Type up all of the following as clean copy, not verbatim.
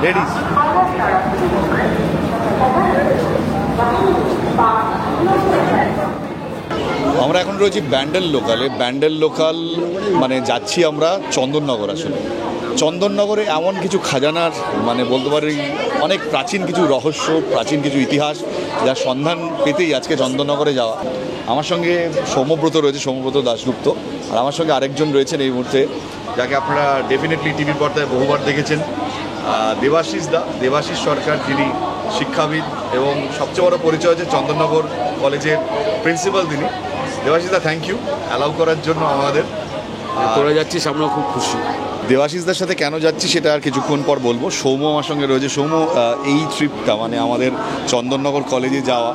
Ladies. আমরা এখন রয়েছি ব্যান্ডেল লোকালে। ব্যান্ডেল লোকাল মানে যাচ্ছি আমরা চন্দননগর। আসলে চন্দননগরে এমন কিছু খাজানার মানে বলতে পারি অনেক প্রাচীন কিছু রহস্য, প্রাচীন কিছু ইতিহাস, যার সন্ধান পেতেই আজকে চন্দননগরে যাওয়া। আমার সঙ্গে সৌম্যব্রত রয়েছে, সৌম্যব্রত দাশগুপ্ত, আর আমার সঙ্গে আরেকজন রয়েছেন এই মুহূর্তে, যাকে আপনারা ডেফিনেটলি টিভির পর্দায় বহুবার দেখেছেন, দেবাশিস দা, দেবাশিস সরকার, যিনি শিক্ষাবিদ এবং সবচেয়ে বড় পরিচয় হচ্ছে চন্দননগর কলেজের প্রিন্সিপাল তিনি। দেবাশিস দা, থ্যাংক ইউ অ্যালাউ করার জন্য আমাদের। তোরা যাচ্ছিস, আমরা খুব খুশি। দেবাশিসদার সাথে কেন যাচ্ছি সেটা আর কিছুক্ষণ পর বলবো। সৌম্য আমার সঙ্গে রয়েছে। সৌম্য, এই ট্রিপটা মানে আমাদের চন্দননগর কলেজে যাওয়া,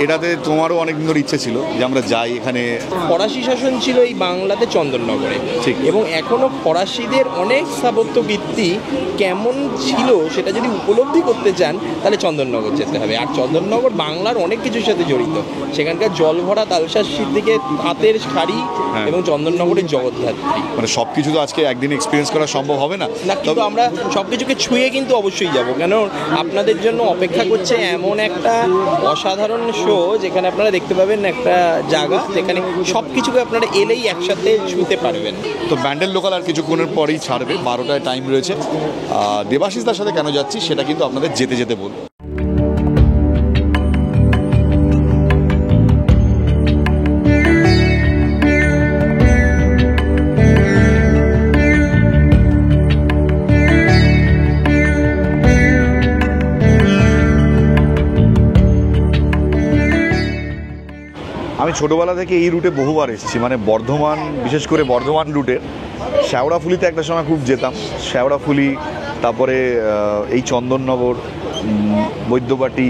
এটাতে তোমারও অনেকদিন ধরে ইচ্ছে ছিল যে আমরা যাই। এখানে ফরাসি শাসন ছিল এই বাংলাতে চন্দননগরে, ঠিক, এবং এখনও ফরাসিদের অনেক স্থাপত্য ভিত্তি কেমন ছিল সেটা যদি উপলব্ধি করতে চান তাহলে চন্দননগর যেতে হবে। আর চন্দননগর বাংলার অনেক কিছুর সাথে জড়িত। সেখানকার জলভরা তালসাসির দিকে তাঁতের শাড়ি এবং চন্দননগরের জগদ্ধাত্রী, মানে সব কিছু তো আজকে একদিন এক্সপিরিয়েন্স করা সম্ভব হবে না, কিন্তু আমরা সব কিছুকে ছুঁয়ে কিন্তু অবশ্যই যাব, কেন আপনাদের জন্য অপেক্ষা করছে এমন একটা অসাধারণ শো, যেখানে আপনারা দেখতে পাবেন একটা জায়গা যেখানে সব কিছুকে আপনারা এলেই একসাথে ছুঁতে পারবেন। তো ব্যান্ডেল লোকাল আর কিছুক্ষণের পরেই ছাড়বে, 12টায় টাইম রয়েছে। দেবাশিসদার সাথে কেন যাচ্ছি সেটা কিন্তু আপনাদের যেতে যেতে বলবো। আমি ছোটোবেলা থেকে এই রুটে বহুবার এসেছি, মানে বর্ধমান, বিশেষ করে বর্ধমান রুটে শেওড়াফুলিতে একটা সময় খুব যেতাম। শেওড়াফুলি, তারপরে এই চন্দননগর, বৈদ্যবাটি,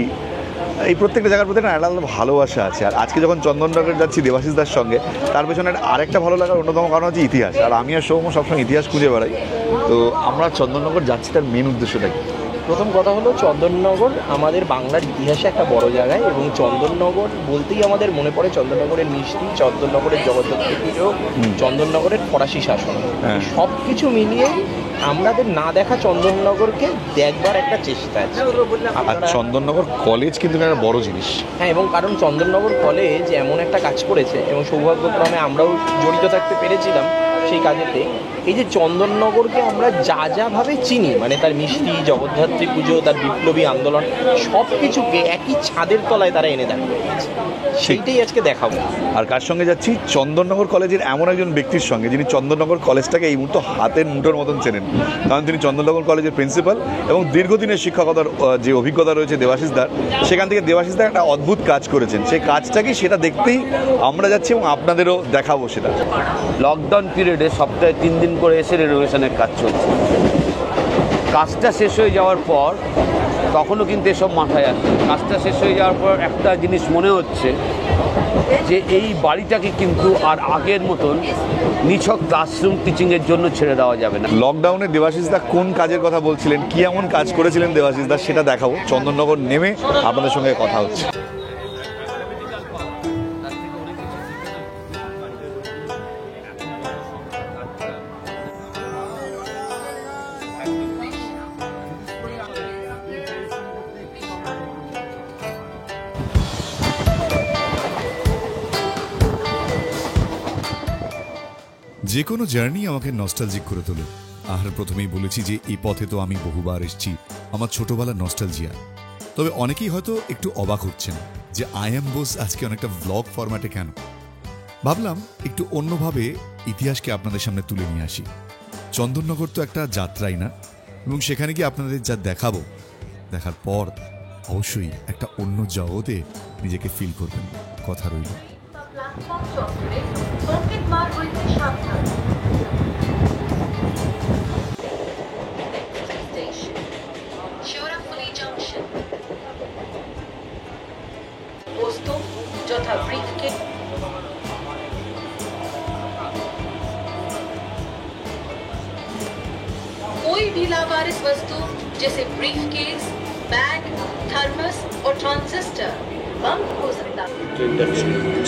এই প্রত্যেকটা জায়গার প্রতি না একটা আলাদা ভালোবাসা আছে। আর আজকে যখন চন্দননগর যাচ্ছি দেবাশিসদার সঙ্গে, তার পেছনে আরেকটা ভালো লাগার অন্যতম কারণ হচ্ছে ইতিহাস। আর আমি আর সৌম্য সবসময় ইতিহাস খুঁজে বেড়াই। তো আমরা চন্দননগর যাচ্ছি, তার মেন উদ্দেশ্যটা কি? প্রথম কথা হলো, চন্দননগর আমাদের বাংলার ইতিহাসে একটা বড় জায়গায়, এবং চন্দননগর বলতেই আমাদের মনে পড়ে চন্দননগরের মিষ্টি, চন্দননগরের জগদ্ধাত্রী পুজো, চন্দননগরের ফরাসি শাসন। সব কিছু মিলিয়ে আমাদের না দেখা চন্দননগরকে দেখবার একটা চেষ্টা আছে। আর চন্দননগর কলেজ কিন্তু একটা বড় জিনিস। হ্যাঁ, এবং কারণ চন্দননগর কলেজ এমন একটা কাজ করেছে, এবং সৌভাগ্যক্রমে আমরাও জড়িত থাকতে পেরেছিলাম সেই কাজেতে। এই যে চন্দননগরকে আমরা যা যাভাবে চিনি, মানে তার মিষ্টি, জগদ্ধাত্রী পুজো, তার বিপ্লবী আন্দোলন, সব কিছুকে একই ছাদের তলায় তারা এনে দাঁড় করিয়েছে। সেইটাই আজকে দেখাবো। আর কার সঙ্গে যাচ্ছি? চন্দননগর কলেজের এমন একজন ব্যক্তির সঙ্গে, যিনি চন্দননগর কলেজটাকে এই মুহূর্তে হাতের মুঠোর মতন চেনেন। কারণ তিনি চন্দননগর কলেজের প্রিন্সিপাল, এবং দীর্ঘদিনের শিক্ষকতার যে অভিজ্ঞতা রয়েছে দেবাশিসদার, সেখান থেকে দেবাশিসদার একটা অদ্ভুত কাজ করেছেন। সেই কাজটাকে সেটা দেখতেই আমরা যাচ্ছি, এবং আপনাদেরও দেখাবো সেটা। লকডাউন পিরিয়ডে সপ্তাহে 3 দিন করে এসে রেনোভেশনের কাজ চলছে। কাজটা শেষ হয়ে যাওয়ার পর তখনও কিন্তু এসব মাথায় আসছে। কাজটা শেষ হয়ে যাওয়ার পর একটা জিনিস মনে হচ্ছে যে এই বাড়িটাকে কিন্তু আর আগের মতন নিছক ক্লাসরুম টিচিংয়ের জন্য ছেড়ে দেওয়া যাবে না। লকডাউনে দেবাশিসদা কোন কাজের কথা বলছিলেন, কি এমন কাজ করেছিলেন দেবাশিসদা, সেটা দেখাবো। চন্দননগর নেমে আপনাদের সঙ্গে কথা হচ্ছে। যে কোনো জার্নি আমাকে নস্টালজিক করে তোলে। আর প্রথমেই বলেছি যে এই পথে তো আমি বহুবার এসেছি, আমার ছোটবেলার নস্টালজিয়া। তবে অনেকেই হয়তো একটু অবাক হচ্ছেন যে আই এম বোস আজকে অনেকটা ভ্লগ ফরম্যাটে কেন। ভাবলাম একটু অন্যভাবে ইতিহাসকে আপনাদের সামনে তুলে নিয়ে আসি। চন্দননগর তো একটা যাত্রাই না, এবং সেখানে গিয়ে আপনাদের যা দেখাবো, দেখার পর অবশ্যই একটা অন্য জগতে নিজেকে ফিল করবেন। কথা রইল। বস্তু যথা ব্রিফকেস, कोई भी लावारिस वस्तु जैसे ब्रीफकेस, बैग, थर्मस और ट्रांजिस्टर बम हो सकता है।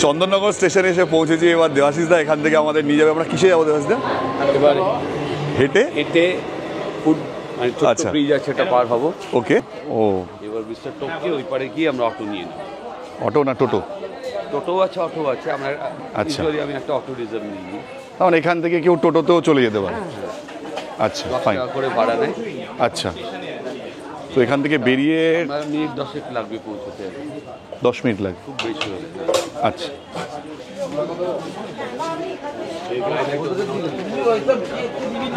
চন্দননগর স্টেশনে এসে পৌঁছেছি। এবার দেবাশিসদা এখান থেকে আমাদের নিয়ে যাবে। আমরা কিসে যাবো দেবাশিসদা? এবার হেঁটে হেঁটে ফুড ছোট্ট আচ্ছা। ব্রিজ আছে, এটা পার হবো। ওকে। ও এবার ব্রিজটা টপকে ওই পারে গিয়ে আমরা অটো নিয়ে নেব। অটো না টোটো? টোটো আছে, অটো আছে। আমরা আচ্ছা। usually আমি একটা অটো রিজার্ভ নিয়ে নিই। তাহলে এখান থেকে কেউ টোটোতেও চলে যেতে পারে? আচ্ছা 10 ফাইন। টাকা করে ভাড়া নেয়। আচ্ছা, তো এখান থেকে বেরিয়ে আমার মিনিট 10 লাগবে পৌঁছতে, 10 মিনিট লাগে? খুব বেশি হবে। আচ্ছা,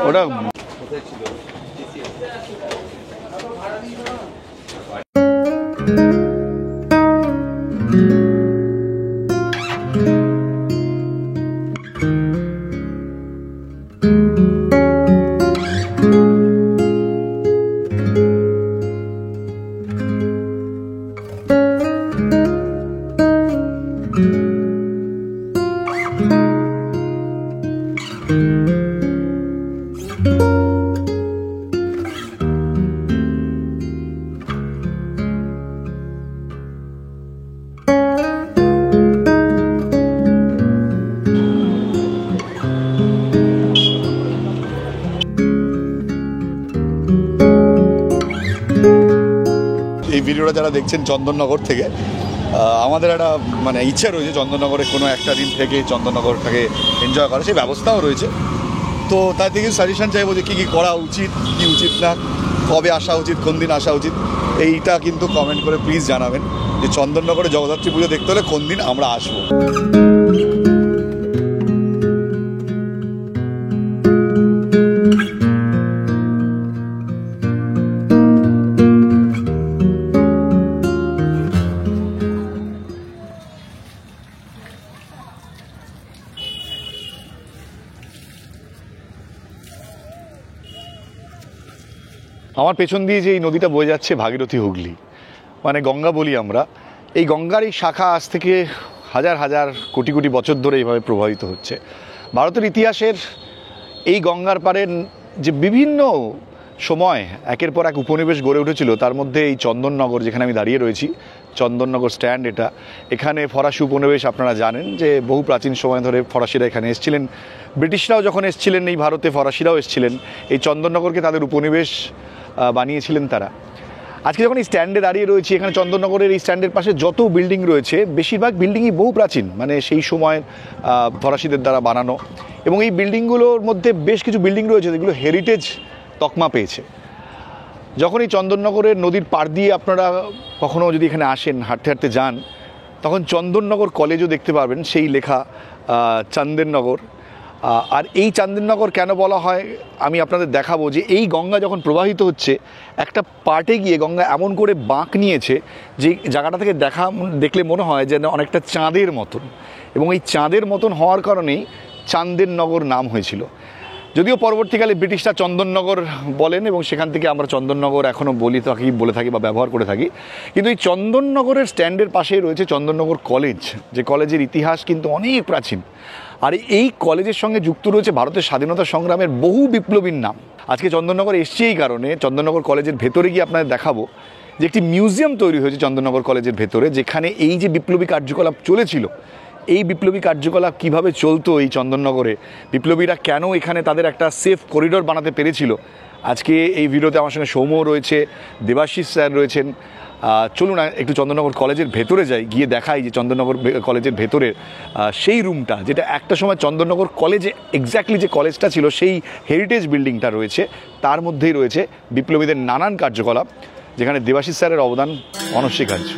ওটা এই ভিডিওটা যারা দেখছেন চন্দননগর থেকে, আমাদের একটা মানে ইচ্ছা রয়েছে চন্দননগরে কোনো একটা দিন থেকে চন্দননগরটাকে এনজয় করা, সেই ব্যবস্থাও রয়েছে। তো তার থেকে সাজেশন চাইবো যে কী কী করা উচিত, কী উচিত না, কবে আসা উচিত, কোন দিন আসা উচিত, এইটা কিন্তু কমেন্ট করে প্লিজ জানাবেন যে চন্দননগরে জগদ্ধাত্রী পুজো দেখতে হলে কোন দিন আমরা আসবো। আমার পেছন দিয়ে যে এই নদীটা বয়ে যাচ্ছে ভাগীরথী হুগলি, মানে গঙ্গা বলি আমরা, এই গঙ্গার এই শাখা আজ থেকে হাজার হাজার কোটি কোটি বছর ধরে এইভাবে প্রবাহিত হচ্ছে। ভারতের ইতিহাসের এই গঙ্গার পাড়ের যে বিভিন্ন সময় একের পর এক উপনিবেশ গড়ে উঠেছিল, তার মধ্যে এই চন্দননগর যেখানে আমি দাঁড়িয়ে রয়েছি, চন্দননগর স্ট্যান্ড এটা, এখানে ফরাসি উপনিবেশ আপনারা জানেন যে বহু প্রাচীন সময় ধরে ফরাসিরা এখানে এসেছিলেন। ব্রিটিশরাও যখন এসেছিলেন এই ভারতে, ফরাসিরাও এসেছিলেন, এই চন্দননগরকে তাদের উপনিবেশ বানিয়েছিলেন তারা। আজকে যখন এই স্ট্যান্ডে দাঁড়িয়ে রয়েছি, এখানে চন্দননগরের এই স্ট্যান্ডের পাশে যত বিল্ডিং রয়েছে বেশিরভাগ বিল্ডিংই বহু প্রাচীন, মানে সেই সময়ের ফরাসিদের দ্বারা বানানো। এবং এই বিল্ডিংগুলোর মধ্যে বেশ কিছু বিল্ডিং রয়েছে যেগুলো হেরিটেজ তকমা পেয়েছে। যখন এই চন্দননগরের নদীর পাড় দিয়ে আপনারা কখনও যদি এখানে আসেন, হাঁটতে হাঁটতে যান, তখন চন্দননগর কলেজও দেখতে পারবেন, সেই লেখা চন্দননগর। আর এই চন্দননগর কেন বলা হয় আমি আপনাদের দেখাবো যে এই গঙ্গা যখন প্রবাহিত হচ্ছে, একটা পার্টে গিয়ে গঙ্গা এমন করে বাঁক নিয়েছে যে জায়গাটা থেকে দেখলে মনে হয় যেন অনেকটা চাঁদের মতন, এবং এই চাঁদের মতন হওয়ার কারণেই চন্দননগর নাম হয়েছিল। যদিও পরবর্তীকালে ব্রিটিশরা চন্দননগর বলেন এবং সেখান থেকে আমরা চন্দননগর এখনও বলে থাকি বা ব্যবহার করে থাকি। কিন্তু এই চন্দননগরের স্ট্যান্ডের পাশেই রয়েছে চন্দননগর কলেজ, যে কলেজের ইতিহাস কিন্তু অনেক প্রাচীন। আর এই কলেজের সঙ্গে যুক্ত রয়েছে ভারতের স্বাধীনতা সংগ্রামের বহু বিপ্লবীর নাম। আজকে চন্দননগর এসছি এই কারণে, চন্দননগর কলেজের ভেতরে গিয়ে আপনাদের দেখাবো যে একটি মিউজিয়াম তৈরি হয়েছে চন্দননগর কলেজের ভেতরে, যেখানে এই যে বিপ্লবী কার্যকলাপ চলেছিল, এই বিপ্লবী কার্যকলাপ কিভাবে চলতো এই চন্দননগরে, বিপ্লবীরা কেন এখানে তাদের একটা সেফ করিডোর বানাতে পেরেছিল, আজকে এই ভিডিওতে আমার সঙ্গে সৌম্য রয়েছে, দেবাশিস স্যার রয়েছেন। চলুন একটু চন্দননগর কলেজের ভেতরে যাই, গিয়ে দেখাই যে চন্দননগর কলেজের ভেতরের সেই রুমটা, যেটা একটা সময় চন্দননগর কলেজে এক্স্যাক্টলি যে কলেজটা ছিল সেই হেরিটেজ বিল্ডিংটা রয়েছে, তার মধ্যেই রয়েছে বিপ্লবীদের নানান কার্যকলাপ, যেখানে দেবাশিস স্যারের অবদান অনস্বীকার্য।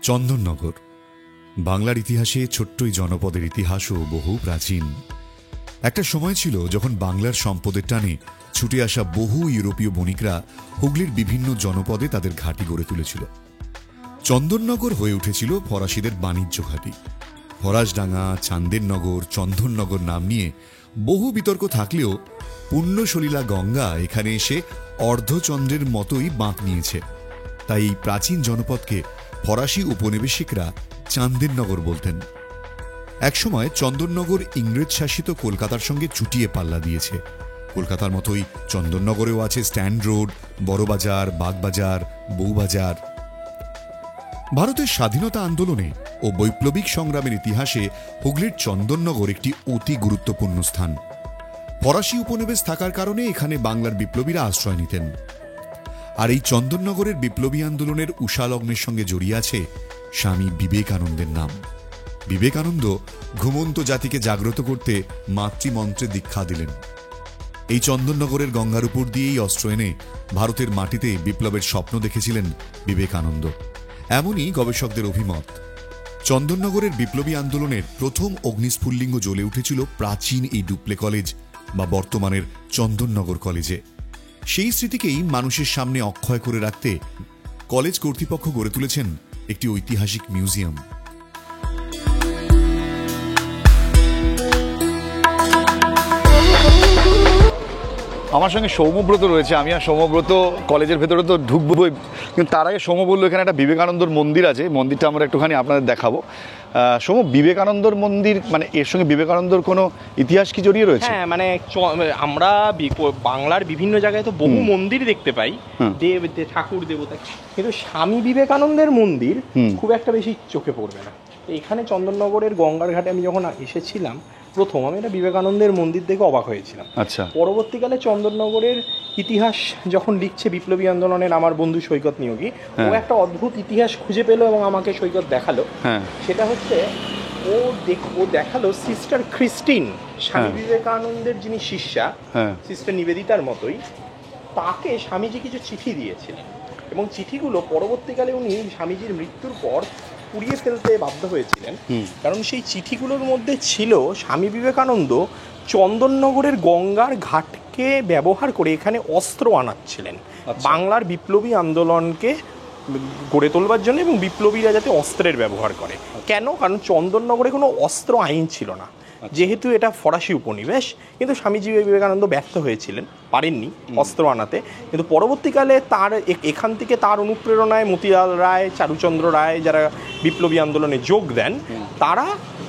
চন্দননগর বাংলার ইতিহাসে ছোট্ট এই জনপদের ইতিহাসও বহু প্রাচীন। একটা সময় ছিল যখন বাংলার সম্পদের টানে ছুটে আসা বহু ইউরোপীয় বণিকরা হুগলির বিভিন্ন জনপদে তাদের ঘাঁটি গড়ে তুলেছিল। চন্দননগর হয়ে উঠেছিল ফরাসিদের বাণিজ্য ঘাঁটি। ফরাসডাঙ্গা, চান্দেরনগর, চন্দননগর নাম নিয়ে বহু বিতর্ক থাকলেও পুণ্যসলীলা গঙ্গা এখানে এসে অর্ধচন্দ্রের মতোই বাঁক নিয়েছে। তাই এই প্রাচীন জনপদকে ফরাসি উপনিবেশিকরা চান্দেরনগর বলতেন। একসময় চন্দননগর ইংরেজ শাসিত কলকাতার সঙ্গে চুটিয়ে পাল্লা দিয়েছে। কলকাতার মতোই চন্দননগরেও আছে স্ট্যান্ড রোড, বড়বাজার, বাগবাজার, বউবাজার। ভারতের স্বাধীনতা আন্দোলনে ও বৈপ্লবিক সংগ্রামের ইতিহাসে হুগলির চন্দননগর একটি অতি গুরুত্বপূর্ণ স্থান। ফরাসি উপনিবেশ থাকার কারণে এখানে বাংলার বিপ্লবীরা আশ্রয় নিতেন। আর এই চন্দননগরের বিপ্লবী আন্দোলনের উষালগ্নের সঙ্গে জড়িয়ে আছে স্বামী বিবেকানন্দের নাম। বিবেকানন্দ ঘুমন্ত জাতিকে জাগ্রত করতে মাতৃমন্ত্রে দীক্ষা দিলেন। এই চন্দননগরের গঙ্গার উপর দিয়েই অস্ত্র এনে ভারতের মাটিতে বিপ্লবের স্বপ্ন দেখেছিলেন বিবেকানন্দ, এমনই গবেষকদের অভিমত। চন্দননগরের বিপ্লবী আন্দোলনের প্রথম অগ্নিস্ফুল্লিঙ্গ জ্বলে উঠেছিল প্রাচীন এই ডুপ্লে কলেজ বা বর্তমানের চন্দননগর কলেজে। সেই স্মৃতিকেই মানুষের সামনে অক্ষয় করে রাখতে কলেজ কর্তৃপক্ষ গড়ে তুলেছেন একটি ঐতিহাসিক মিউজিয়াম। আমার সঙ্গে সৌম্যব্রত রয়েছে। আমি আর সৌম্যব্রত কলেজের ভেতরে তো ঢুকবোই, কিন্তু তার আগে সৌম্য বললো এখানে একটা বিবেকানন্দর মন্দির আছে, মন্দিরটা আমরা একটুখানি আপনাদের দেখাবো। সৌম্য, বিবেকানন্দর মন্দির মানে এর সঙ্গে বিবেকানন্দর কোনো ইতিহাস কি জড়িয়ে রয়েছে? হ্যাঁ, মানে আমরা বাংলার বিভিন্ন জায়গায় তো বহু মন্দির দেখতে পাই, ঠাকুর দেবতা, কিন্তু স্বামী বিবেকানন্দের মন্দির খুব একটা বেশি চোখে পড়বে না। এখানে চন্দননগরের গঙ্গার ঘাটে আমি যখন এসেছিলাম প্রথম, আমি একটা বিবেকানন্দের মন্দির দেখে অবাক হয়েছিলাম। আচ্ছা। পরবর্তীকালে চন্দননগরের ইতিহাস যখন লিখছে বিপ্লবী আন্দোলনের আমার বন্ধু সৈকত নিয়োগী, ও একটা অদ্ভুত ইতিহাস খুঁজে পেলো এবং আমাকে সৈকত দেখালো। সেটা হচ্ছে ও দেখালো সিস্টার ক্রিস্টিন, স্বামী বিবেকানন্দের যিনি শিষ্যা, সিস্টার নিবেদিতার মতোই, তাকে স্বামীজি কিছু চিঠি দিয়েছিলেন এবং চিঠিগুলো পরবর্তীকালে উনি স্বামীজির মৃত্যুর পর পুড়িয়ে ফেলতে বাধ্য হয়েছিলেন, কারণ সেই চিঠিগুলোর মধ্যে ছিল স্বামী বিবেকানন্দ চন্দননগরের গঙ্গার ঘাটকে ব্যবহার করে এখানে অস্ত্র আনাচ্ছিলেন বাংলার বিপ্লবী আন্দোলনকে গড়ে তোলবার জন্য, এবং বিপ্লবীরা যাতে অস্ত্রের ব্যবহার করে। কেন? কারণ চন্দননগরে কোনো অস্ত্র আইন ছিল না, যেহেতু এটা ফরাসি উপনিবেশ। কিন্তু স্বামীজি বিবেকানন্দ ব্যর্থ হয়েছিলেন, পারেননি অস্ত্র আনাতে। কিন্তু পরবর্তীকালে তার এখান থেকে তার অনুপ্রেরণায় মতিলাল রায়, চারুচন্দ্র রায় যারা বিপ্লবী আন্দোলনে যোগ দেন,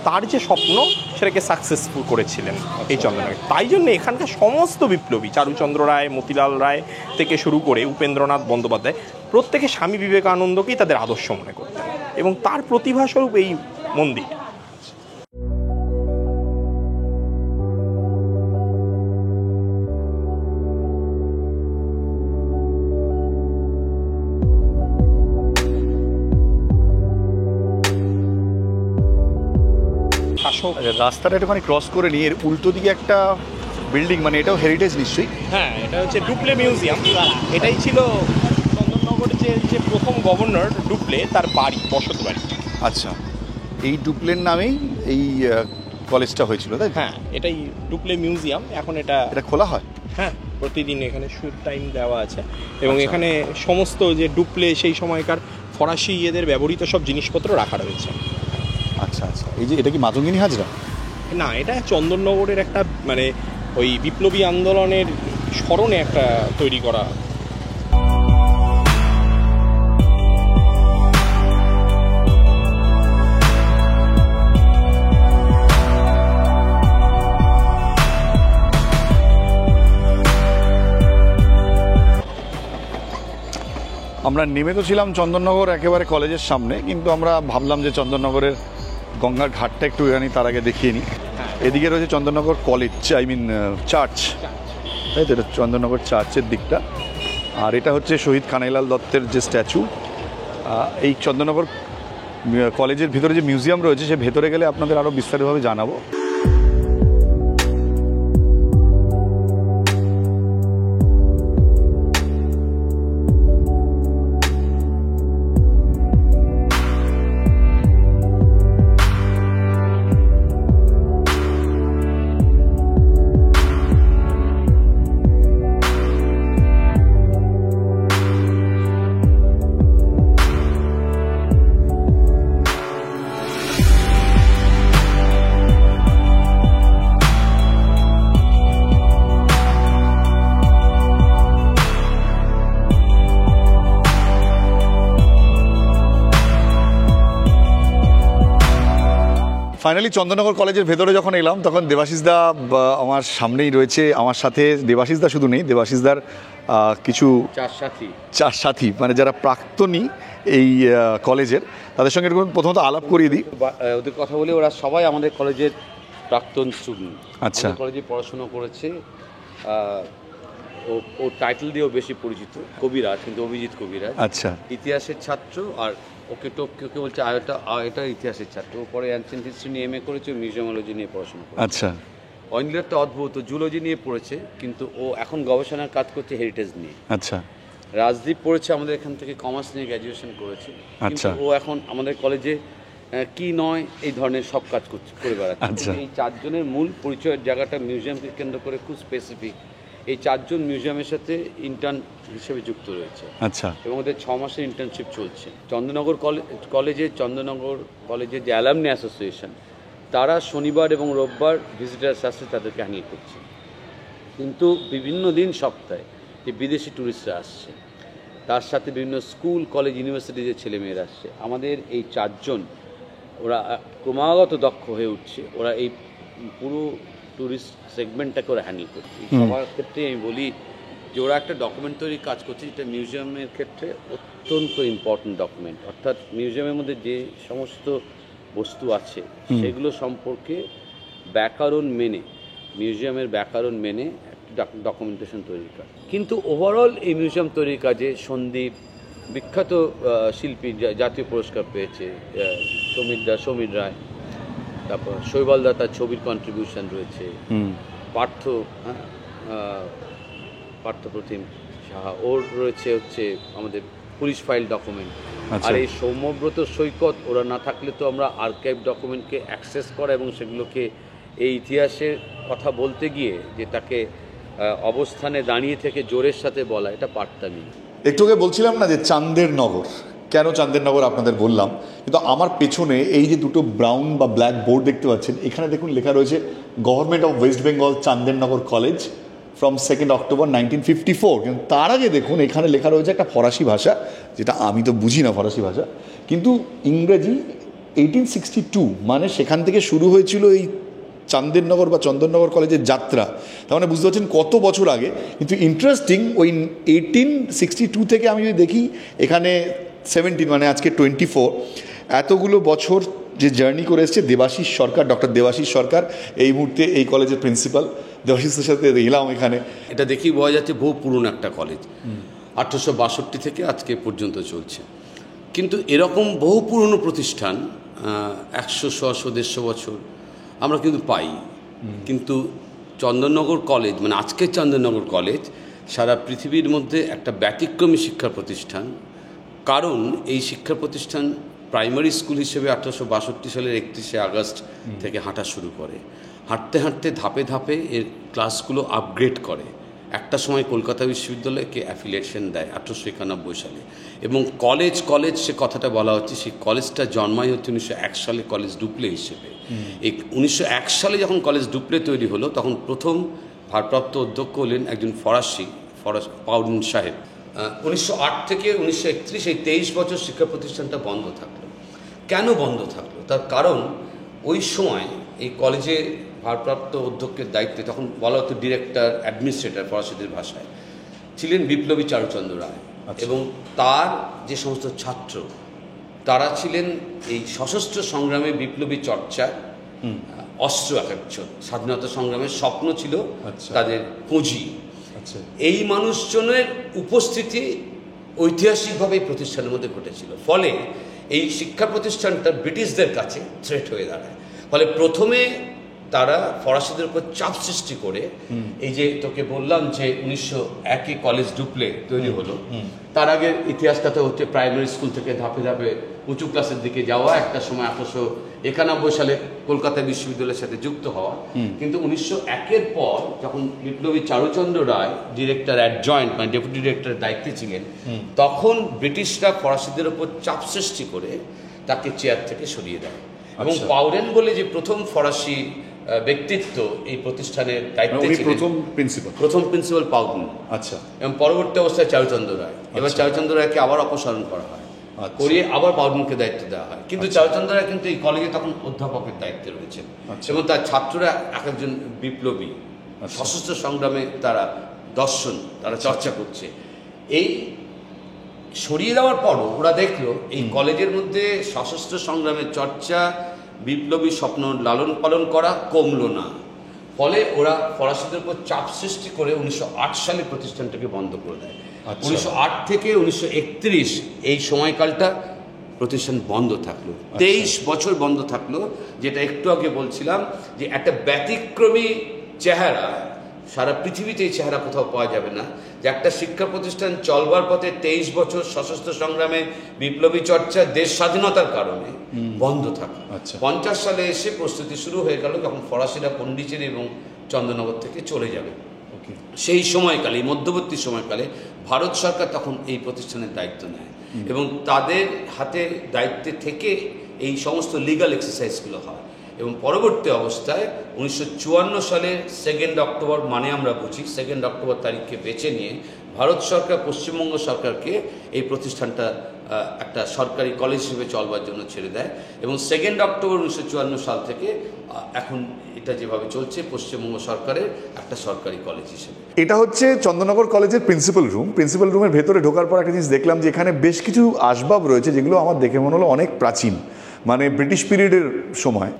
তার যে স্বপ্ন সেটাকে সাকসেসফুল করেছিলেন এই চন্দননগরে। তাই জন্য এখানকার সমস্ত বিপ্লবী, চারুচন্দ্র রায়, মতিলাল রায় থেকে শুরু করে উপেন্দ্রনাথ বন্দ্যোপাধ্যায়, প্রত্যেকে স্বামী বিবেকানন্দকেই তাদের আদর্শ মনে করতেন এবং তার প্রতিভাস্বরূপ এই মন্দির। রাস্তাটা একটুখানি ক্রস করে নিয়ে এর উল্টো দিকে একটা বিল্ডিং, মানে এটাও হেরিটেজ নিশ্চয়ই। হ্যাঁ, এটা হচ্ছে ডুপ্লে মিউজিয়াম। এটাই ছিল চন্দননগরের যে প্রথম গভর্নর ডুপ্লে, তার বাড়ি, বসত বাড়ি। আচ্ছা, এই ডুপ্লের নামেই এই কলেজটা হয়েছিল, তাই? হ্যাঁ, এটাই ডুপ্লে মিউজিয়াম। এখন এটা খোলা হয়? হ্যাঁ, প্রতিদিন এখানে শুট টাইম দেওয়া আছে এবং এখানে সমস্ত যে ডুপ্লে সেই সময়কার ফরাসি ইয়েদের ব্যবহৃত সব জিনিসপত্র রাখা রয়েছে। আচ্ছা আচ্ছা, এই যে এটা কি মাতঙ্গিনী হাজরা? না, এটা চন্দননগরের একটা মানে ওই বিপ্লবী আন্দোলনের স্মরণে একটা তৈরি করা। আমরা নেমে তো ছিলাম চন্দননগর একেবারে কলেজের সামনে, কিন্তু আমরা ভাবলাম যে চন্দননগরের গঙ্গার ঘাটটা একটু জানি তার আগে দেখিয়ে নিই। এদিকে রয়েছে চন্দননগর কলেজ, চার্চ, তাই তো? এটা চন্দননগর চার্চের দিকটা। আর এটা হচ্ছে শহীদ কানাইলাল দত্তের যে স্ট্যাচু। এই চন্দননগর কলেজের ভিতরে যে মিউজিয়াম রয়েছে, সে ভেতরে গেলে আপনাদের আরও বিস্তারিতভাবে জানাবো। ফাইনালি চন্দননগর কলেজের ভেতরে যখন এলাম, তখন দেবাশিসদা আমার সামনেই রয়েছে। আমার সাথে দেবাশিসদা শুধু নেই, দেবাশিসদার কিছু চার সাথী, মানে যারা প্রাক্তনী এই কলেজের, তাদের সঙ্গে এরকম প্রথমত আলাপ করিয়ে দিই। ওদের কথা বলি, ওরা সবাই আমাদের কলেজের প্রাক্তন স্টুডেন্ট। আচ্ছা। কলেজে পড়াশোনা করেছে। ও টাইটেল দিয়েও বেশি পরিচিত, কবিরাজ, কিন্তু অভিজিৎ কবিরাজ। আচ্ছা। ইতিহাসের ছাত্র। আর ওকে বলছে এটা ইতিহাসের ছাত্র। ও পরে অ্যানসিয়েন্ট হিস্ট্রি নিয়ে এমএ করেছে, মিউজিয়ামোলজি নিয়ে পড়াশোনা করেছে। আচ্ছা। অনিলেরটা অদ্ভুত, জুলজি নিয়ে পড়েছে, কিন্তু ও এখন গবেষণার কাজ করছে হেরিটেজ নিয়ে। আচ্ছা। রাজদীপ পড়েছে আমাদের এখান থেকে, কমার্স নিয়ে গ্র্যাজুয়েশন করেছে। আচ্ছা। ও এখন আমাদের কলেজে কি নয় এই ধরনের সব কাজ করে বেড়াচ্ছে। আচ্ছা। এই চারজনের মূল পরিচয়ের জায়গাটা মিউজিয়ামকে কেন্দ্র করে খুব স্পেসিফিক। এই চারজন মিউজিয়ামের সাথে ইন্টার্ন হিসেবে যুক্ত রয়েছে। আচ্ছা। এবং ওদের 6 মাসের ইন্টার্নশিপ চলছে। চন্দননগর কলেজের যে অ্যালামনি অ্যাসোসিয়েশন, তারা শনিবার এবং রোববার ভিজিটার্স আসছে, তাদেরকে হ্যান্ডেল করছে। কিন্তু বিভিন্ন দিন সপ্তাহে যে বিদেশি ট্যুরিস্টরা আসছে, তার সাথে বিভিন্ন স্কুল, কলেজ, ইউনিভার্সিটির ছেলেমেয়েরা আসছে। আমাদের এই চারজন, ওরা ক্রমাগত দক্ষ হয়ে উঠছে। ওরা এই পুরো ট্যুরিস্ট সেগমেন্টটাকে ওরা হ্যান্ডেল করছে। সবার ক্ষেত্রে আমি বলি যে ওরা একটা ডকুমেন্ট তৈরি কাজ করছে, যেটা মিউজিয়ামের ক্ষেত্রে অত্যন্ত ইম্পর্ট্যান্ট ডকুমেন্ট। অর্থাৎ মিউজিয়ামের মধ্যে যে সমস্ত বস্তু আছে সেগুলো সম্পর্কে মিউজিয়ামের ব্যাকরণ মেনে ডকুমেন্টেশন তৈরির কাজ। কিন্তু ওভারঅল এই মিউজিয়াম তৈরির কাজে সন্দীপ, বিখ্যাত শিল্পী, জাতীয় পুরস্কার পেয়েছে, সমীর রায়, তারপর শৈবালদা, তার ছবির কন্ট্রিবিউশন রয়েছে, পার্থপ্রতিম সাহা, ওর রয়েছে আমাদের পুলিশ ফাইল ডকুমেন্ট। আর এই সৌম্যব্রত সৈকত, ওরা না থাকলে তো আমরা আর্কাইভ ডকুমেন্টকে অ্যাক্সেস করা এবং সেগুলোকে এই ইতিহাসের কথা বলতে গিয়ে যে তাকে অবস্থানে দাঁড়িয়ে থেকে জোরের সাথে বলা, এটা পারতামই। একটু আগে বলছিলাম না যে চান্দের নগর, কেন চান্দের নগর আপনাদের বললাম, কিন্তু আমার পেছনে এই যে দুটো ব্রাউন বা ব্ল্যাক বোর্ড দেখতে পাচ্ছেন, এখানে দেখুন লেখা রয়েছে গভর্নমেন্ট অফ ওয়েস্ট বেঙ্গল চান্দের নগর কলেজ ফ্রম 2 অক্টোবর 1954। কিন্তু তার আগে দেখুন এখানে লেখা রয়েছে একটা ফরাসি ভাষা, যেটা আমি তো বুঝি না ফরাসি ভাষা, কিন্তু ইংরেজি 1862, মানে সেখান থেকে শুরু হয়েছিল এই চান্দেরনগর বা চন্দননগর কলেজের যাত্রা। তার মানে বুঝতে পারছেন কত বছর আগে। কিন্তু ইন্টারেস্টিং, ওই 1862 থেকে আমি যদি দেখি এখানে 17, মানে আজকে 24, এতগুলো বছর যে জার্নি করে এসছে দেবাশিস সরকার, ডক্টর দেবাশিস সরকার এই মুহূর্তে এই কলেজের প্রিন্সিপাল। দেবাশিসের সাথে এলাম এখানে, এটা দেখেই বোঝা যাচ্ছে বহু পুরনো একটা কলেজ, 1862 থেকে আজকে পর্যন্ত চলছে। কিন্তু এরকম বহু পুরনো প্রতিষ্ঠান 100, 100, 150 বছর আমরা কিন্তু পাই। কিন্তু চন্দননগর কলেজ, মানে আজকের চন্দননগর কলেজ, সারা পৃথিবীর মধ্যে একটা ব্যতিক্রমী শিক্ষা প্রতিষ্ঠান। কারণ এই শিক্ষা প্রতিষ্ঠান প্রাইমারি স্কুল হিসেবে 1862 সালের 31শে আগস্ট থেকে হাঁটা শুরু করে। হাঁটতে হাঁটতে ধাপে ধাপে এর ক্লাসগুলো আপগ্রেড করে। একটা সময় কলকাতা বিশ্ববিদ্যালয়কে অ্যাফিলিয়েশন দেয় 1891 সালে। এবং কলেজ সে কথাটা বলা হচ্ছে, সেই কলেজটা জন্মায় হচ্ছে 1901 সালে কলেজ ডুপ্লে হিসেবে। এই 1901 সালে যখন কলেজ ডুপ্লে তৈরি হলো, তখন প্রথম ভারপ্রাপ্ত অধ্যক্ষ হলেন একজন ফরাসি পাউডিন সাহেব। 1908 থেকে 1931 এই 23 বছর শিক্ষা প্রতিষ্ঠানটা বন্ধ থাকলো। কেন বন্ধ থাকলো? তার কারণ ওই সময় এই কলেজে ভারপ্রাপ্ত অধ্যক্ষের দায়িত্বে, তখন বলা হতো ডিরেক্টর, অ্যাডমিনিস্ট্রেটর ফরাসিদের ভাষায়, ছিলেন বিপ্লবী চারুচন্দ্র রায়। এবং তার যে সমস্ত ছাত্র, তারা ছিলেন এই সশস্ত্র সংগ্রামে বিপ্লবী চর্চা, অস্ত্র একজন স্বাধীনতা সংগ্রামের স্বপ্ন ছিল তাদের পুঁজি। এই মানুষজনের উপস্থিতি ঐতিহাসিকভাবে এই প্রতিষ্ঠানের মধ্যে ঘটেছিল। ফলে এই শিক্ষা প্রতিষ্ঠানটা ব্রিটিশদের কাছে থ্রেট হয়ে দাঁড়ায়। ফলে প্রথমে তারা ফরাসিদের উপর চাপ সৃষ্টি করে, এই যে তোকে বললাম যে 1901 কলেজ ডুপ্লে তৈরি হলো, তার আগের ইতিহাসটা হচ্ছে প্রাইমারি স্কুল থেকে ধাপে ধাপে উঁচু ক্লাসের দিকে যাওয়া, একটা সময় 1891 সালে কলকাতা বিশ্ববিদ্যালয়ের সাথে যুক্ত হওয়া। কিন্তু 1901-এর পর যখন বিপ্লবী চারুচন্দ্র রায় ডিরেক্টর অ্যাডজয়েন্ট, মানে ডেপুটি ডিরেক্টরের দায়িত্বে ছিলেন, তখন ব্রিটিশরা ফরাসিদের উপর চাপ সৃষ্টি করে তাকে চেয়ার থেকে সরিয়ে দেয়। এবং পাউডেন বলে যে প্রথম ফরাসি ব্যক্তিত্ব এই প্রতিষ্ঠানের দায়িত্বে ছিলেন, প্রথম প্রিন্সিপাল পাউডেন। আচ্ছা। এবং পরবর্তী অবস্থায় চারুচন্দ্র রায়। এবার চারুচন্দ্র রায়কে আবার অপসারণ করা হয়, করিয়ে আবার পাউডেনকে দায়িত্ব দেওয়া হয়। কিন্তু চারুচন্দ্র রায় কিন্তু এই কলেজে তখন অধ্যাপকের দায়িত্বে রয়েছেন। এবং তার ছাত্ররা এক একজন বিপ্লবী, সশস্ত্র সংগ্রামে তারা দর্শন, তারা চর্চা করছে। সরিয়ে দেওয়ার পরও ওরা দেখলো এই কলেজের মধ্যে সশস্ত্র সংগ্রামের চর্চা, বিপ্লবী স্বপ্ন লালন পালন করা কমলো না। ফলে ওরা ফরাসিদের উপর চাপ সৃষ্টি করে 1908 সালে প্রতিষ্ঠানটাকে বন্ধ করে দেয়। 1908 থেকে 1931 এই সময়কালটা প্রতিষ্ঠান বন্ধ থাকলো, 23 বছর বন্ধ থাকলো, যেটা একটু আগে বলছিলাম যে একটা ব্যতিক্রমী চেহারা, সারা পৃথিবীতে এই চেহারা কোথাও পাওয়া যাবে না, যে একটা শিক্ষা প্রতিষ্ঠান চলবার পথে 23 বছর সশস্ত্র সংগ্রামে, বিপ্লবী চর্চা, দেশ স্বাধীনতার কারণে বন্ধ থাকা। 50 সালে এসে প্রস্তুতি শুরু হয়ে গেল, যখন ফরাসিরা পন্ডিচেরি এবং চন্দননগর থেকে চলে যাবে। সেই সময়কালে, মধ্যবর্তী সময়কালে ভারত সরকার তখন এই প্রতিষ্ঠানের দায়িত্ব নেয় এবং তাদের হাতে দায়িত্বে থেকে এই সমস্ত লিগাল এক্সারসাইজগুলো হয়। এবং পরবর্তী অবস্থায় 1954 সালের 2 অক্টোবর, মানে আমরা বুঝি 2 অক্টোবর তারিখকে বেছে নিয়ে ভারত সরকার পশ্চিমবঙ্গ সরকারকে এই প্রতিষ্ঠানটা একটা সরকারি কলেজ হিসেবে চলবার জন্য ছেড়ে দেয় এবং 2 অক্টোবর 1954 সাল থেকে এখন এটা যেভাবে চলছে পশ্চিমবঙ্গ সরকারের একটা সরকারি কলেজ হিসেবে। এটা হচ্ছে চন্দননগর কলেজের প্রিন্সিপাল রুম। প্রিন্সিপাল রুমের ভেতরে ঢোকার পর একটা জিনিস দেখলাম যে এখানে বেশ কিছু আসবাব রয়েছে যেগুলো আমার দেখে মনে হলো অনেক প্রাচীন, মানে ব্রিটিশ পিরিয়ডের সময়।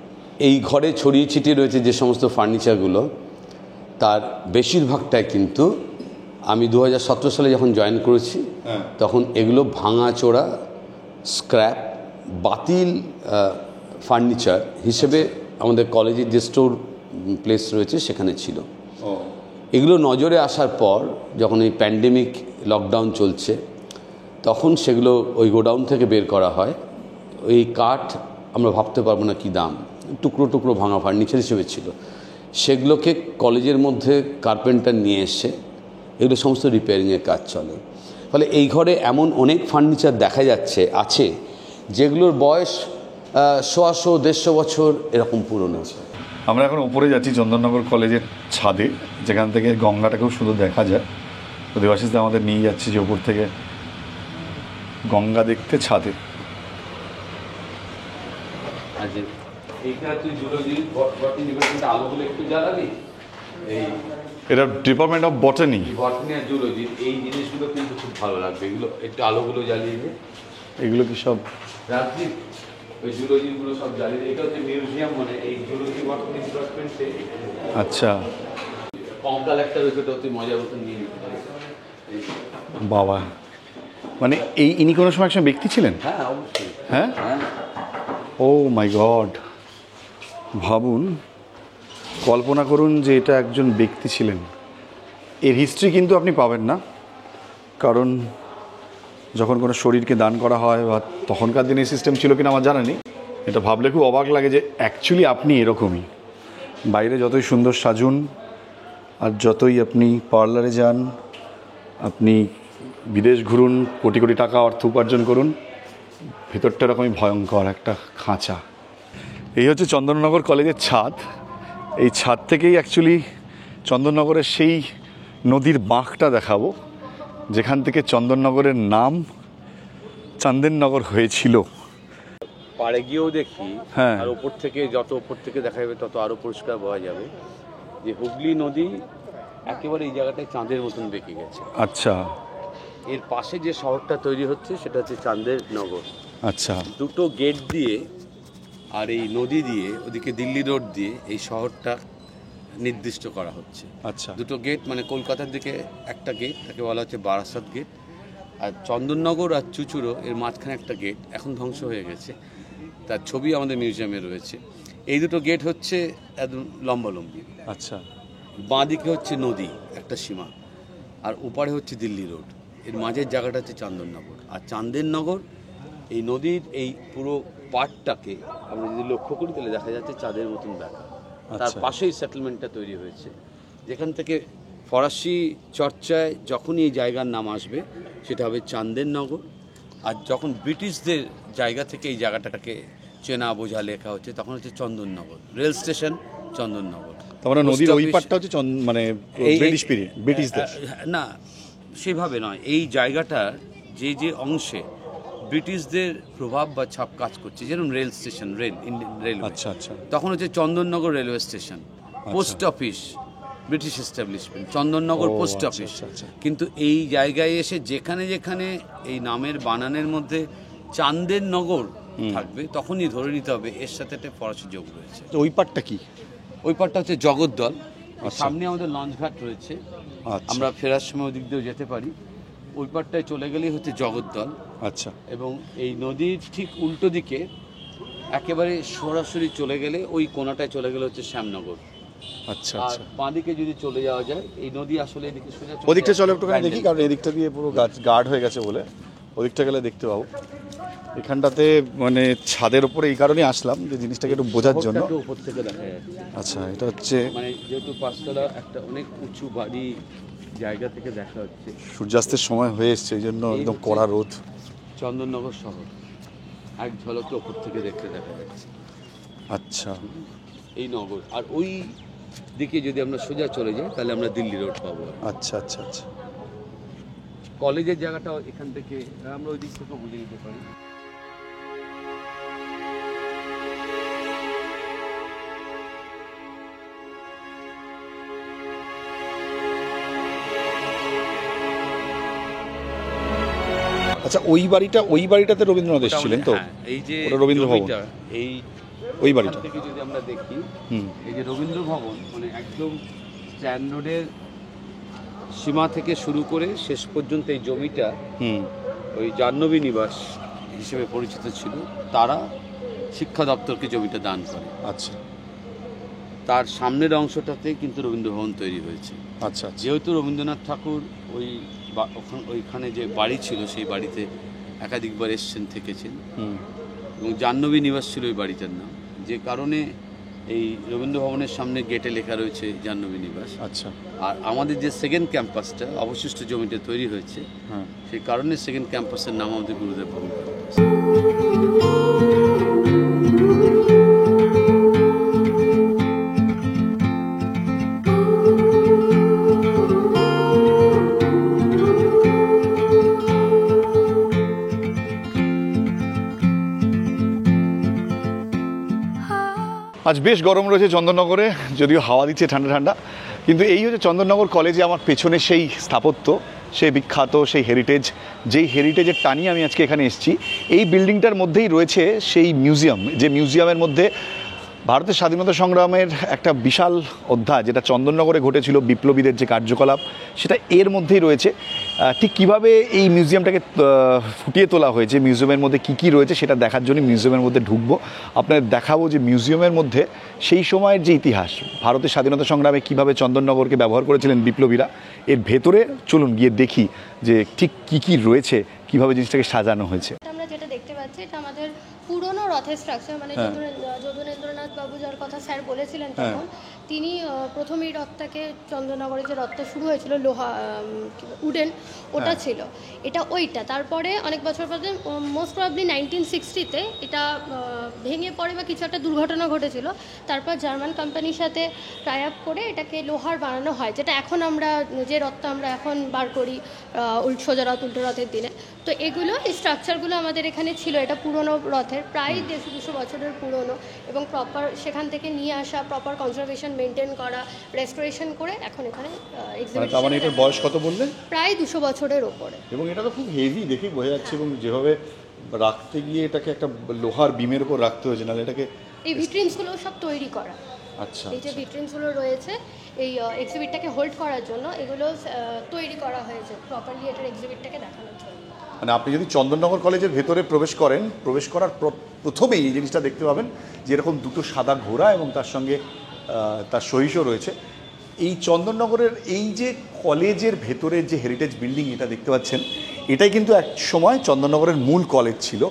এই ঘরে ছড়িয়ে ছিটিয়ে রয়েছে যে সমস্ত ফার্নিচারগুলো, তার বেশিরভাগটাই কিন্তু আমি 2017 সালে যখন জয়েন করেছি তখন এগুলো ভাঙাচোরা, স্ক্র্যাপ, বাতিল ফার্নিচার হিসেবে আমাদের কলেজের যে স্টোর প্লেস রয়েছে সেখানে ছিল। এগুলো নজরে আসার পর যখন এই প্যান্ডেমিক লকডাউন চলছে তখন সেগুলো ওই গোডাউন থেকে বের করা হয়। ওই কাঠ আমরা ভাবতে পারবো না কী দাম, টুকরো টুকরো ভাঙা ফার্নিচার হিসেবে ছিল। সেগুলোকে কলেজের মধ্যে কার্পেন্টার নিয়ে এসে এগুলো সমস্ত রিপেয়ারিংয়ের কাজ চলে। ফলে এই ঘরে এমন অনেক ফার্নিচার দেখা যাচ্ছে আছে যেগুলোর বয়স 100-150 বছর এরকম পুরনো। আমরা এখন উপরে যাচ্ছি চন্দননগর কলেজের ছাদে, যেখান থেকে গঙ্গাটাকেও সুন্দর দেখা যায়। তো দেবাশিসদা আমাদের নিয়ে যাচ্ছে যে উপর থেকে গঙ্গা দেখতে ছাদে। আচ্ছা, এইখানে তুই আলোগুলো একটু জ্বালাবি। এই এটা ডিপার্টমেন্ট অফ বটানি, বটানি আর জুলজি, এই জিনিসগুলো কিন্তু খুব ভালো লাগবে। এগুলো একটু আলোগুলো জ্বালিয়ে দে। এগুলো কি সব রাজদীপ ওই জুলজিগুলো সব জ্বালিয়ে দে। এটা হচ্ছে মিউজিয়াম, মানে এই জুলজি বটানি ডিপার্টমেন্টে। আচ্ছা, কঙ্কাল একটা রয়েছে, ওটা তুই মজার মতো নিয়ে নিতে পারিস। বাবা, মানে এই ইনি কোনো সময় একজন ব্যক্তি ছিলেন? হ্যাঁ অবশ্যই। হ্যাঁ, ও মাই গড, ভাবুন, কল্পনা করুন যে এটা একজন ব্যক্তি ছিলেন। এর হিস্ট্রি কিন্তু আপনি পাবেন না, কারণ যখন কোনো শরীরকে দান করা হয় বা তখনকার দিনে সিস্টেম ছিল কিনা আমার জানা নেই। এটা ভাবলে খুব অবাক লাগে যে অ্যাকচুয়ালি আপনি এরকমই। বাইরে যতই সুন্দর সাজুন আর যতই আপনি পার্লারে যান, আপনি বিদেশ ঘুরুন, কোটি কোটি টাকা অর্থ উপার্জন করুন, ভেতরটা এরকমই ভয়ঙ্কর একটা খাঁচা। এই হচ্ছে চন্দননগর কলেজের ছাদ। এই ছাদ থেকেই অ্যাকচুয়ালি চন্দননগরের সেই নদীর বাঁকটা দেখাবো যেখান থেকে চন্দননগরের নাম চান্দেরনগর হয়েছিল। পাড়ে গিয়েও দেখি, হ্যাঁ, আর ওপর থেকে যত ওপর থেকে দেখা যাবে তত আরও পরিষ্কার বোঝা যাবে যে হুগলি নদী একেবারে এই জায়গাটায় চাঁদের মতন বেঁকে গেছে। আচ্ছা, এর পাশে যে শহরটা তৈরি হচ্ছে সেটা হচ্ছে চান্দেরনগর। আচ্ছা, দুটো গেট দিয়ে আর এই নদী দিয়ে ওদিকে দিল্লি রোড দিয়ে এই শহরটা নির্দিষ্ট করা হচ্ছে। আচ্ছা, দুটো গেট, মানে কলকাতার দিকে একটা গেট, তাকে বলা হচ্ছে বারাসাত গেট, আর চন্দননগর আর চুচুড়ো এর মাঝখানে একটা গেট এখন ধ্বংস হয়ে গেছে, তার ছবি আমাদের মিউজিয়ামে রয়েছে। এই দুটো গেট হচ্ছে একদম লম্বালম্বি। আচ্ছা, বাঁ দিকে হচ্ছে নদী একটা সীমা, আর ওপারে হচ্ছে দিল্লি রোড, এর মাঝের জায়গাটা হচ্ছে চান্দননগর। আর চান্দেরনগর এই নদীর এই পুরো পার্টটাকে আমরা যদি লক্ষ্য করি তাহলে দেখা যাচ্ছে চাঁদের মতন দেখা। তার পাশেই সেটেলমেন্টটা তৈরি হয়েছে, যেখান থেকে ফরাসি চর্চায় যখনই এই জায়গার নাম আসবে সেটা হবে চান্দেরনগর। আর যখন ব্রিটিশদের জায়গা থেকে এই জায়গাটাকে চেনা বোঝা লেখা হচ্ছে তখন হচ্ছে চন্দননগর। রেল স্টেশন চন্দননগর, তারপরে নদীর ওই পাটটা হচ্ছে মানে ব্রিটিশ পিরিয়ড, ব্রিটিশদের না সেভাবে নয়। এই জায়গাটার যে যে অংশে ব্রিটিশদের প্রভাব বা ছাপ কাজ করছে, যেরকম rail station, rail Indian rail, আচ্ছা আচ্ছা, তখন হচ্ছে Chandannagar railway station, post office, British establishment, Chandannagar ও, পোস্ট আচ্ছা, অফিস। আচ্ছা, আচ্ছা। কিন্তু এই জায়গায় এসে যেখানে যেখানে এই নামের বানানের মধ্যে চান্দের নগর থাকবে, তখনই ধরে নিতে হবে এর সাথে একটা ফরাসি যোগ রয়েছে। তো ওই পার্টটা কি? ওই পারটা হচ্ছে জগদ্দল। আচ্ছা। সামনে আমাদের লঞ্চঘাট রয়েছে, আচ্ছা। আমরা ফেরার সময় ওদিক দিয়েও যেতে পারি। ওই পারটায় চলে গেলেই হচ্ছে জগদ্দল, আচ্ছা এবং এই নদীর ঠিক উল্টো দিকে একেবারে সরাসরি চলে গেলে ওই কোনাটায় চলে গেলে হচ্ছে শ্যামনগর। আচ্ছা আর আচ্ছা। বাঁদিকে যদি চলে যাওয়া যায়, এই নদী আসলে এদিকে সোজা ওদিকটা চলো একটুখানি ব্যান্ডেল। দেখি, কারণ এদিকটা দিয়ে পুরো গাছ গার্ড হয়ে গেছে বলে ওদিকটা গেলে দেখতে পাবো। এখানটাতে মানে ছাদের উপরে এই কারণেই আসলাম যে জিনিসটাকে একটু বোঝার জন্য। শহরটাকে উপর থেকে দেখা যাচ্ছে, আচ্ছা, এটা হচ্ছে মানে যেহেতু পাঁচতলা একটা অনেক উঁচু বাড়ি জায়গা থেকে দেখা হচ্ছে। সূর্যাস্তের সময় হয়ে এসছে, এই জন্য এই একদম হচ্ছে- কড়া রোদ। চন্দননগর শহর এক ঝলকে ওপর থেকে দেখতে দেখা যাচ্ছে আচ্ছা এই নগর। আর ওই দিকে যদি আমরা সোজা চলে যাই তাহলে আমরা দিল্লি রোড পাবো। আচ্ছা আচ্ছা আচ্ছা। কলেজের জায়গাটা এখান থেকে আমরা ওই দিক থেকে বুঝে নিতে পারি। আচ্ছা, ওই বাড়িটাতে রবীন্দ্রনাথ এসেছিলেন তো? হ্যাঁ, এই যে ওটা রবীন্দ্র ভবন। জমিটা, এই ওই বাড়িটা। এখান থেকে যদি আমরা দেখি, হুম। এই যে রবীন্দ্র ভবন, মানে একদম স্ট্যান্ড রোডের সীমা থেকে শুরু করে শেষ পর্যন্ত এই জমিটা হুম। ওই জাহ্নবী নিবাস হিসেবে পরিচিত ছিল। তারা শিক্ষা দপ্তরকে জমিটা দান করে। আচ্ছা তার সামনের অংশটাতে কিন্তু রবীন্দ্র ভবন তৈরি হয়েছে। আচ্ছা আচ্ছা। যেহেতু রবীন্দ্রনাথ ঠাকুর ওইখানে যে বাড়ি ছিল সেই বাড়িতে একাধিকবার এসছেন, থেকেছেন, হুম। এবং জাহ্নবী নিবাস ছিল ওই বাড়িটার নাম, যে কারণে এই রবীন্দ্র ভবনের সামনে গেটে লেখা রয়েছে জাহ্নবী নিবাস। আচ্ছা। আর আমাদের যে সেকেন্ড ক্যাম্পাসটা অবশিষ্ট জমিতে তৈরি হয়েছে, হ্যাঁ। সেই কারণে সেকেন্ড ক্যাম্পাসের নাম আমাদের গুরুদেব ভবন ক্যাম্পাস। আজ বেশ গরম রয়েছে চন্দননগরে, যদিও হাওয়া দিচ্ছে ঠান্ডা ঠান্ডা, কিন্তু এই হচ্ছে চন্দননগর কলেজে আমার পেছনে সেই স্থাপত্য, সেই বিখ্যাত সেই হেরিটেজ, যেই হেরিটেজের টানি আমি আজকে এখানে এসেছি। এই বিল্ডিংটার মধ্যেই রয়েছে সেই মিউজিয়াম, যে মিউজিয়ামের মধ্যে ভারতের স্বাধীনতা সংগ্রামের একটা বিশাল অধ্যায়, যেটা চন্দননগরে ঘটেছিল, বিপ্লবীদের যে কার্যকলাপ, সেটা এর মধ্যেই রয়েছে। ঠিক কীভাবে এই মিউজিয়ামটাকে ফুটিয়ে তোলা হয়েছে, মিউজিয়ামের মধ্যে কী কী রয়েছে সেটা দেখার জন্য মিউজিয়ামের মধ্যে ঢুকবো। আপনাদের দেখাবো যে মিউজিয়ামের মধ্যে সেই সময়ের যে ইতিহাস, ভারতের স্বাধীনতা সংগ্রামে কীভাবে চন্দননগরকে ব্যবহার করেছিলেন বিপ্লবীরা, এর ভেতরে চলুন গিয়ে দেখি যে ঠিক কী কী রয়েছে, কীভাবে জিনিসটাকে সাজানো হয়েছে। আমরা যেটা দেখতে পাচ্ছি এটা আমাদের পুরনো রথের স্ট্রাকচার, মানে হ্যাঁ। যদুনেন্দ্রনাথ বাবু যার কথা স্যার বলেছিলেন হ্যাঁ। তখন, তিনি প্রথম এই রথটাকে, চন্দননগরে যে রথটা শুরু হয়েছিল লোহা উডেন, ওটা হ্যাঁ। ছিল, এটা ওইটা। তারপরে অনেক বছর পরে মোস্ট প্রবাবলি 1960-তে এটা ভেঙে পড়ে বা কিছু একটা দুর্ঘটনা ঘটেছিল। তারপর জার্মান কোম্পানির সাথে টাই আপ করে এটাকে লোহার বানানো হয়, যেটা এখন আমরা যে রথটা আমরা এখন বার করি সোজা রথ উল্টো রথের দিনে। তো এগুলো, এই স্ট্রাকচারগুলো আমাদের এখানে ছিল। এটা পুরনো রথের প্রায় 150-200 বছরের পুরনো, এবং প্রপার সেখান থেকে নিয়ে আসা, প্রপার কনজারভেশন মেনটেন করা, রেস্টোরেশন করে এখন এখানে তার মানে এটার বয়স কত বললেন? প্রায় 200 বছরের ওপরে। এবং এটা তো খুব হেভি দেখে বোঝা যাচ্ছে, এবং যেভাবে রাখতে গিয়ে এটাকে একটা লোহার বিমের উপর রাখতে হয়েছে, নাহলে এটাকে এই ভিট্রিন্সগুলো সব তৈরি করা। আচ্ছা এই যে ভিট্রিন্সগুলো রয়েছে এই এক্সিবিটটাকে হোল্ড করার জন্য, এগুলো তৈরি করা হয়েছে প্রপারলি এটার এক্সিবিটটাকে দেখানোর জন্য। মানে আপনি যদি চন্দননগর কলেজের ভেতরে প্রবেশ করেন, প্রবেশ করার প্রথমেই এই জিনিসটা দেখতে পাবেন যে এরকম দুটো সাদা ঘোড়া এবং তার সঙ্গে তার সহিসও রয়েছে। এই চন্দননগরের এই যে কলেজের ভেতরের যে হেরিটেজ বিল্ডিং এটা দেখতে পাচ্ছেন, এটাই কিন্তু এক সময় চন্দননগরের মূল কলেজ ছিল।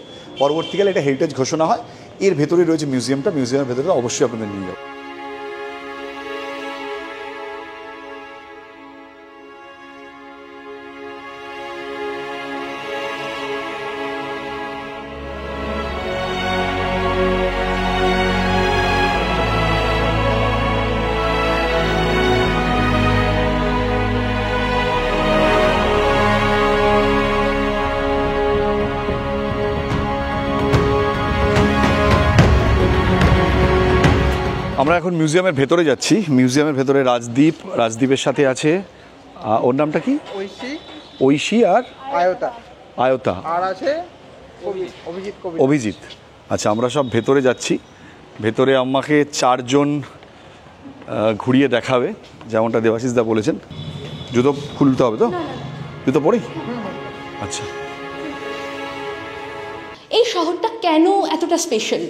পরবর্তীকালে এটা হেরিটেজ ঘোষণা হয়। এর ভেতরে রয়েছে মিউজিয়ামটা, মিউজিয়ামের ভেতরে অবশ্যই আপনাদের নিয়ে যাবো। আমরা এখন মিউজিয়ামের ভেতরে যাচ্ছি। মিউজিয়ামের ভেতরে রাজদীপের সাথে আছে ওর নামটা কি? ঐশী আর আয়তা আর আছে অভিজিৎ। আচ্ছা, আমরা সব ভেতরে যাচ্ছি। ভেতরে আমাকে 4 জন ঘুরিয়ে দেখাবে, যেমনটা দেবাশিস দা বলেছেন। জুতো খুলতে হবে তো? জুতো পরেই? আচ্ছা। এই শহরটা কেন এতটা স্পেশাল,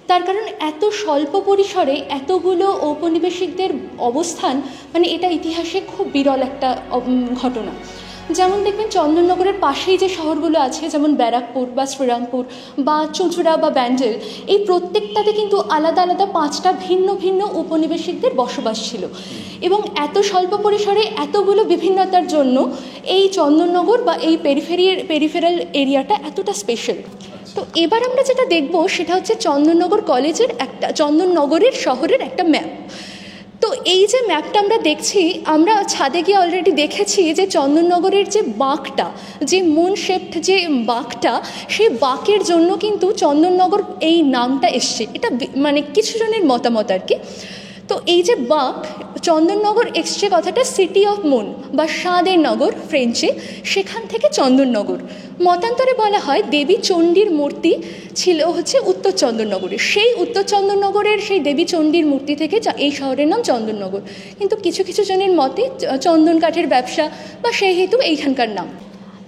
তার কারণ এত স্বল্প পরিসরে এতগুলো ঔপনিবেশিকদের অবস্থান, মানে এটা ইতিহাসে খুব বিরল একটা ঘটনা। যেমন দেখবেন চন্দননগরের পাশেই যে শহরগুলো আছে, যেমন ব্যারাকপুর বা শ্রীরামপুর বা চুঁচুড়া বা ব্যান্ডেল, এই প্রত্যেকটাতে কিন্তু আলাদা আলাদা 5টা ভিন্ন ভিন্ন উপনিবেশিকদের বসবাস ছিল। এবং এত স্বল্প পরিসরে এতগুলো বিভিন্নতার জন্য এই চন্দননগর বা এই পেরিফেরাল এরিয়াটা এতটা স্পেশাল। তো এবার আমরা যেটা দেখব সেটা হচ্ছে চন্দননগরের শহরের একটা ম্যাপ। তো এই যে ম্যাপটা আমরা দেখছি, আমরা ছাদে গিয়ে অলরেডি দেখেছি যে চন্দননগরের যে বাঁকটা, যে মুন শেপড যে বাঁকটা, সেই বাঁকের জন্য কিন্তু চন্দননগর এই নামটা এসছে। এটা মানে কিছু জনের মতামত আর কি। তো এই যে বাঁক, চন্দননগর এসছে কথাটা সিটি অফ মুন বা সাঁদের নগর ফ্রেঞ্চে, সেখান থেকে চন্দননগর। মতান্তরে বলা হয় দেবী চণ্ডীর মূর্তি ছিল হচ্ছে উত্তর চন্দননগরে, সেই উত্তর চন্দননগরের সেই দেবী চণ্ডীর মূর্তি থেকে এই শহরের নাম চন্দননগর। কিন্তু কিছু কিছু জনের মতে চন্দন কাঠের ব্যবসা বা সেই হেতু এইখানকার নাম।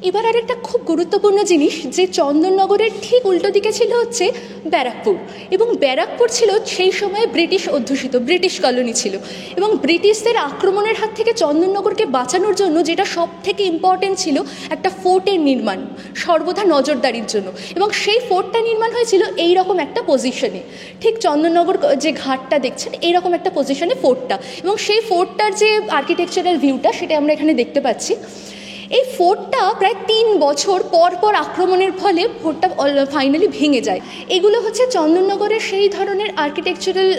এবার আর একটা খুব গুরুত্বপূর্ণ জিনিস, যে চন্দননগরের ঠিক উল্টো দিকে ছিল হচ্ছে ব্যারাকপুর, এবং ব্যারাকপুর ছিল সেই সময়ে ব্রিটিশ অধ্যুষিত, ব্রিটিশ কলোনি ছিল। এবং ব্রিটিশদের আক্রমণের হাত থেকে চন্দননগরকে বাঁচানোর জন্য যেটা সব থেকে ইম্পর্টেন্ট ছিল, একটা ফোর্টের নির্মাণ, সর্বদা নজরদারির জন্য। এবং সেই ফোর্টটা নির্মাণ হয়েছিল এই রকম একটা পজিশনে, ঠিক চন্দননগর যে ঘাটটা দেখছেন এইরকম একটা পজিশনে ফোর্টটা, এবং সেই ফোর্টটার যে আর্কিটেকচারাল ভিউটা সেটা আমরা এখানে দেখতে পাচ্ছি। এই ফোর্টটা প্রায় 3 বছর পর পর আক্রমণের ফলে ফোর্টটা ফাইনালি ভেঙে যায়। এগুলো হচ্ছে চন্দননগরের সেই ধরনের আর্কিটেকচারাল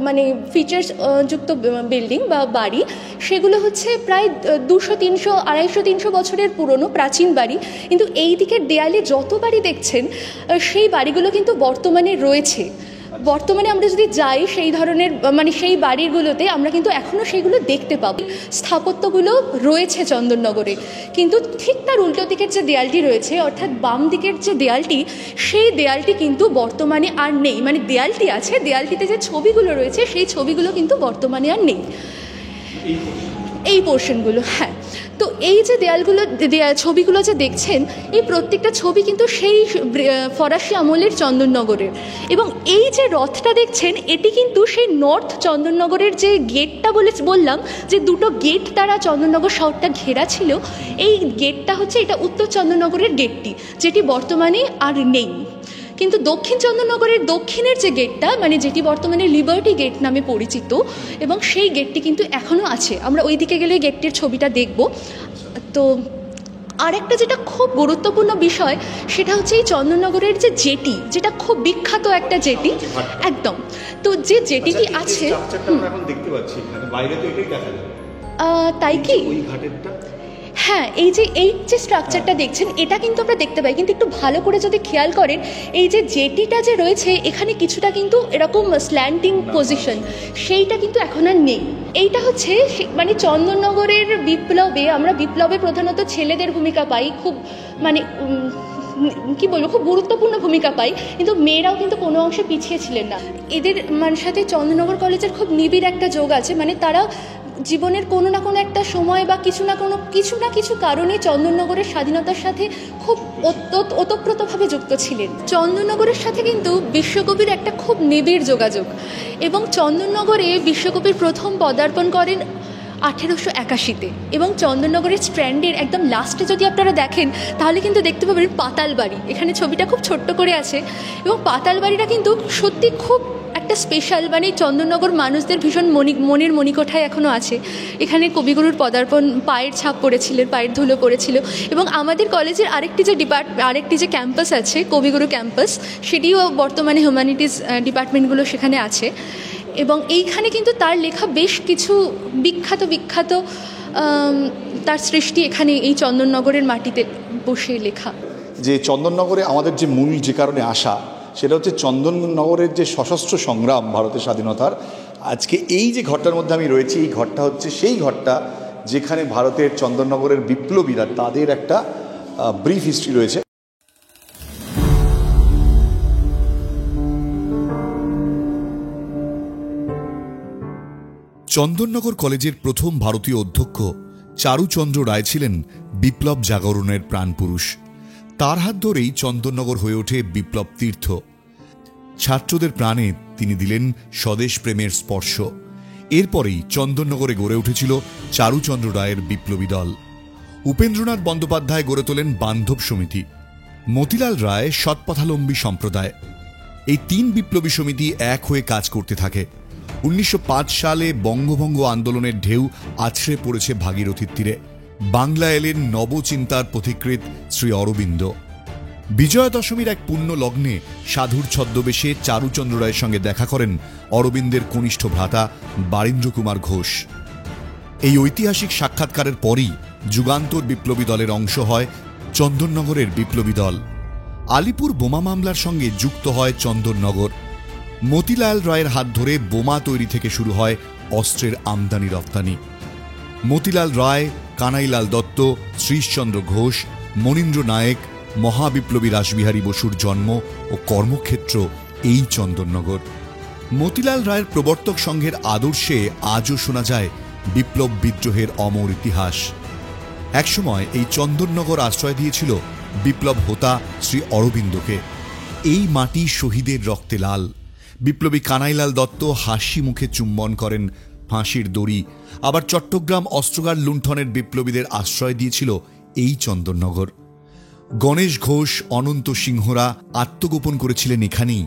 মানে ফিচার্স যুক্ত বিল্ডিং বা বাড়ি। সেগুলো হচ্ছে প্রায় 200, 300, 250, 300 বছরের পুরনো প্রাচীন বাড়ি। কিন্তু এই দিকের দেয়ালে যত বাড়ি দেখছেন, সেই বাড়িগুলো কিন্তু বর্তমানে রয়েছে। বর্তমানে আমরা যদি যাই সেই ধরনের মানে সেই বাড়িগুলোতে, আমরা কিন্তু এখনও সেইগুলো দেখতে পাবো। স্থাপত্যগুলো রয়েছে চন্দননগরে, কিন্তু ঠিক তার উল্টো দিকের যে দেয়ালটি রয়েছে, অর্থাৎ বাম দিকের যে দেয়ালটি, সেই দেয়ালটি কিন্তু বর্তমানে আর নেই। মানে দেয়ালটি আছে, দেয়ালটিতে যে ছবিগুলো রয়েছে সেই ছবিগুলো কিন্তু বর্তমানে আর নেই, এই পোর্শনগুলো। হ্যাঁ, তো এই যে দেয়ালগুলো, ছবিগুলো যে দেখছেন, এই প্রত্যেকটা ছবি কিন্তু সেই ফরাসি আমলের চন্দননগরের। এবং এই যে রথটা দেখছেন, এটি কিন্তু সেই নর্থ চন্দননগরের যে গেটটা বললাম যে 2টো গেট দ্বারা চন্দননগর শহরটা ঘেরা ছিল, এই গেটটা হচ্ছে এটা উত্তর চন্দননগরের গেটটি, যেটি বর্তমানে আর নেই। কিন্তু দক্ষিণ চন্দননগরের দক্ষিণের যে গেটটা, মানে যেটি বর্তমানে লিবার্টি গেট নামে পরিচিত, এবং সেই গেটটি কিন্তু এখনও আছে। আমরা ওই দিকে গেলে গেটটির ছবিটা দেখব। তো আরেকটা যেটা খুব গুরুত্বপূর্ণ বিষয়, সেটা হচ্ছে এই চন্দননগরের যে জেটি, যেটা খুব বিখ্যাত একটা জেটি একদম। তো যে জেটিটি আছে, এখন দেখতে পাচ্ছি বাইরে তো এটাই দেখা যায়, তাই কি? ওই ঘাটেরটা, হ্যাঁ, এই যে স্ট্রাকচারটা দেখছেন, এটা কিন্তু আমরা দেখতে পাই। কিন্তু একটু ভালো করে যদি খেয়াল করেন, এই যে জেটিটা যে রয়েছে এখানে কিছুটা কিন্তু এরকম স্ল্যান্টিং পজিশন, সেইটা কিন্তু এখন আর নেই। এইটা হচ্ছে মানে চন্দননগরের বিপ্লবে, আমরা বিপ্লবে প্রধানত ছেলেদের ভূমিকা পাই, খুব মানে কি বলবো, খুব গুরুত্বপূর্ণ ভূমিকা পাই, কিন্তু মেয়েরাও কিন্তু কোনো অংশে পিছিয়ে ছিলেন না। এদের সাথে চন্দননগর কলেজের খুব নিবিড় একটা যোগ আছে। মানে তারা জীবনের কোনো না কোনো একটা সময় বা কিছু না কিছু কারণে চন্দননগরের স্বাধীনতার সাথে খুব ওতপ্রোতভাবে যুক্ত ছিলেন। চন্দননগরের সাথে কিন্তু বিশ্বকবির একটা খুব নিবিড় যোগাযোগ, এবং চন্দননগরে বিশ্বকবির প্রথম পদার্পণ করেন 1881-তে। এবং চন্দননগরের স্ট্র্যান্ডের একদম লাস্টে যদি আপনারা দেখেন, তাহলে কিন্তু দেখতে পাবেন পাতাল বাড়ি। এখানে ছবিটা খুব ছোট্ট করে আছে, এবং পাতাল বাড়িটা কিন্তু সত্যি খুব একটা স্পেশাল, মানে চন্দননগর মানুষদের ভীষণ মনের মণিকোঠায় এখনও আছে। এখানে কবিগুরুর পদার্পণ, পায়ের ছাপ পড়েছিলেন, পায়ের ধুলো পড়েছিল। এবং আমাদের কলেজের আরেকটি যে ক্যাম্পাস আছে, কবিগুরু ক্যাম্পাস, সেটিও বর্তমানে হিউম্যানিটিস ডিপার্টমেন্টগুলো সেখানে আছে। এবং এইখানে কিন্তু তার লেখা বেশ কিছু বিখ্যাত তার সৃষ্টি এখানে এই চন্দননগরের মাটিতে বসে লেখা। যে চন্দননগরে আমাদের যে মূল যে কারণে আসা, সেটা হচ্ছে চন্দননগরের যে সশস্ত্র সংগ্রাম ভারতের স্বাধীনতার, আজকে এই যে ঘরটার মধ্যে আমি রয়েছি, এই ঘরটা হচ্ছে সেই ঘরটা যেখানে ভারতের চন্দননগরের বিপ্লবীরা তাদের একটা ব্রিফ হিস্ট্রি রয়েছে। চন্দননগর কলেজের প্রথম ভারতীয় অধ্যক্ষ চারুচন্দ্র রায় ছিলেন বিপ্লব জাগরণের প্রাণপুরুষ। তার হাত ধরেই চন্দননগর হয়ে ওঠে বিপ্লব তীর্থ। ছাত্রদের প্রাণে তিনি দিলেন স্বদেশ প্রেমের স্পর্শ। এরপরেই চন্দননগরে গড়ে উঠেছিল চারুচন্দ্র রায়ের বিপ্লবী দল। উপেন্দ্রনাথ বন্দ্যোপাধ্যায় গড়ে তোলেন বান্ধব সমিতি, মতিলাল রায় সৎপথালম্বী সম্প্রদায়। এই 3 বিপ্লবী সমিতি এক হয়ে কাজ করতে থাকে। 1905 সালে বঙ্গভঙ্গ আন্দোলনের ঢেউ আছড়ে পড়েছে ভাগীরথীর তীরে। বাংলা এলেন নবচিন্তার পথিকৃৎ শ্রী অরবিন্দ। বিজয়া দশমীর এক পুণ্য লগ্নে সাধুর ছদ্মবেশে চারুচন্দ্র রায়ের সঙ্গে দেখা করেন অরবিন্দের কনিষ্ঠ ভ্রাতা বারীন্দ্র কুমার ঘোষ। এই ঐতিহাসিক সাক্ষাৎকারের পরই যুগান্তর বিপ্লবী দলের অংশ হয় চন্দননগরের বিপ্লবী দল। আলিপুর বোমা মামলার সঙ্গে যুক্ত হয় চন্দননগর। মতিলাল রায়ের হাত ধরে বোমা তৈরি থেকে শুরু হয় অস্ত্রের আমদানি রপ্তানি। মতিলাল রায়, কানাইলাল দত্ত, শ্রীশচন্দ্র ঘোষ, মনীন্দ্র নায়েক, মহাবিপ্লবী রাসবিহারী বসুর জন্ম ও কর্মক্ষেত্র এই চন্দননগর। মতিলাল রায়ের প্রবর্তক সংঘের আদর্শে আজও শোনা যায় বিপ্লব বিদ্রোহের অমর ইতিহাস। একসময় এই চন্দননগর আশ্রয় দিয়েছিল বিপ্লব হোতা শ্রী অরবিন্দকে। এই মাটি শহীদের রক্তে লাল। বিপ্লবী কানাইলাল দত্ত হাসি মুখে চুম্বন করেন ফাঁসির দড়ি। আবার চট্টগ্রাম অস্ত্রগার লুণ্ঠনের বিপ্লবীদের আশ্রয় দিয়েছিল এই চন্দননগর। গণেশ ঘোষ, অনন্ত সিংহরা আত্মগোপন করেছিলেন এখানেই।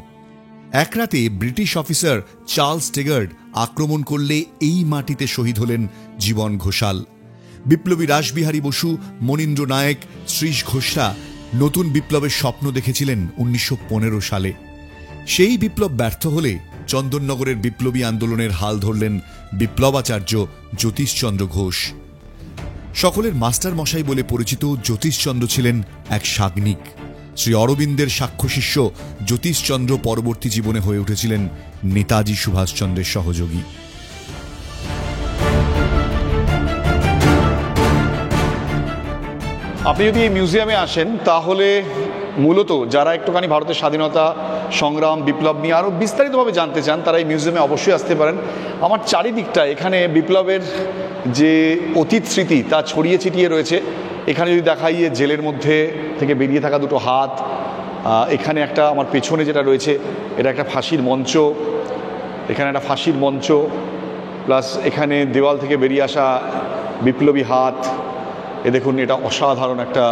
এক রাতে ব্রিটিশ অফিসার চার্লস টেগার্ড আক্রমণ করলে এই মাটিতে শহীদ হলেন জীবন ঘোষাল। বিপ্লবী রাসবিহারী বসু, মনীন্দ্র নায়েক, শ্রীশ ঘোষরা নতুন বিপ্লবের স্বপ্ন দেখেছিলেন 1915 সালে। সেই বিপ্লব ব্যর্থ হলে চন্দননগরের বিপ্লবী আন্দোলনের হাল ধরলেন বিপ্লবাচার্য জ্যোতিষচন্দ্র ঘোষ। সকলের মাস্টার মশাই বলে পরিচিত জ্যোতিষচন্দ্র ছিলেন এক সাগ্নিক। শ্রী অরবিন্দের সাক্ষ্যশিষ্য জ্যোতিষচন্দ্র পরবর্তী জীবনে হয়ে উঠেছিলেন নেতাজি সুভাষচন্দ্রের সহযোগী। আপনি যদি এই মিউজিয়ামে আসেন তাহলে মূলত যারা একটুখানি ভারতের স্বাধীনতা সংগ্রাম বিপ্লব নিয়ে আরও বিস্তারিতভাবে জানতে চান তারা এই মিউজিয়ামে অবশ্যই আসতে পারেন। আমার চারিদিকটা এখানে বিপ্লবের যে অতীত স্মৃতি তা ছড়িয়ে ছিটিয়ে রয়েছে। এখানে যদি দেখাই জেলের মধ্যে থেকে বেরিয়ে থাকা দুটো হাত, এখানে একটা আমার পেছনে যেটা রয়েছে এটা একটা ফাঁসির মঞ্চ, এখানে একটা ফাঁসির মঞ্চ, প্লাস এখানে দেওয়াল থেকে বেরিয়ে আসা বিপ্লবী হাত। এ দেখুন, এটা অসাধারণ একটা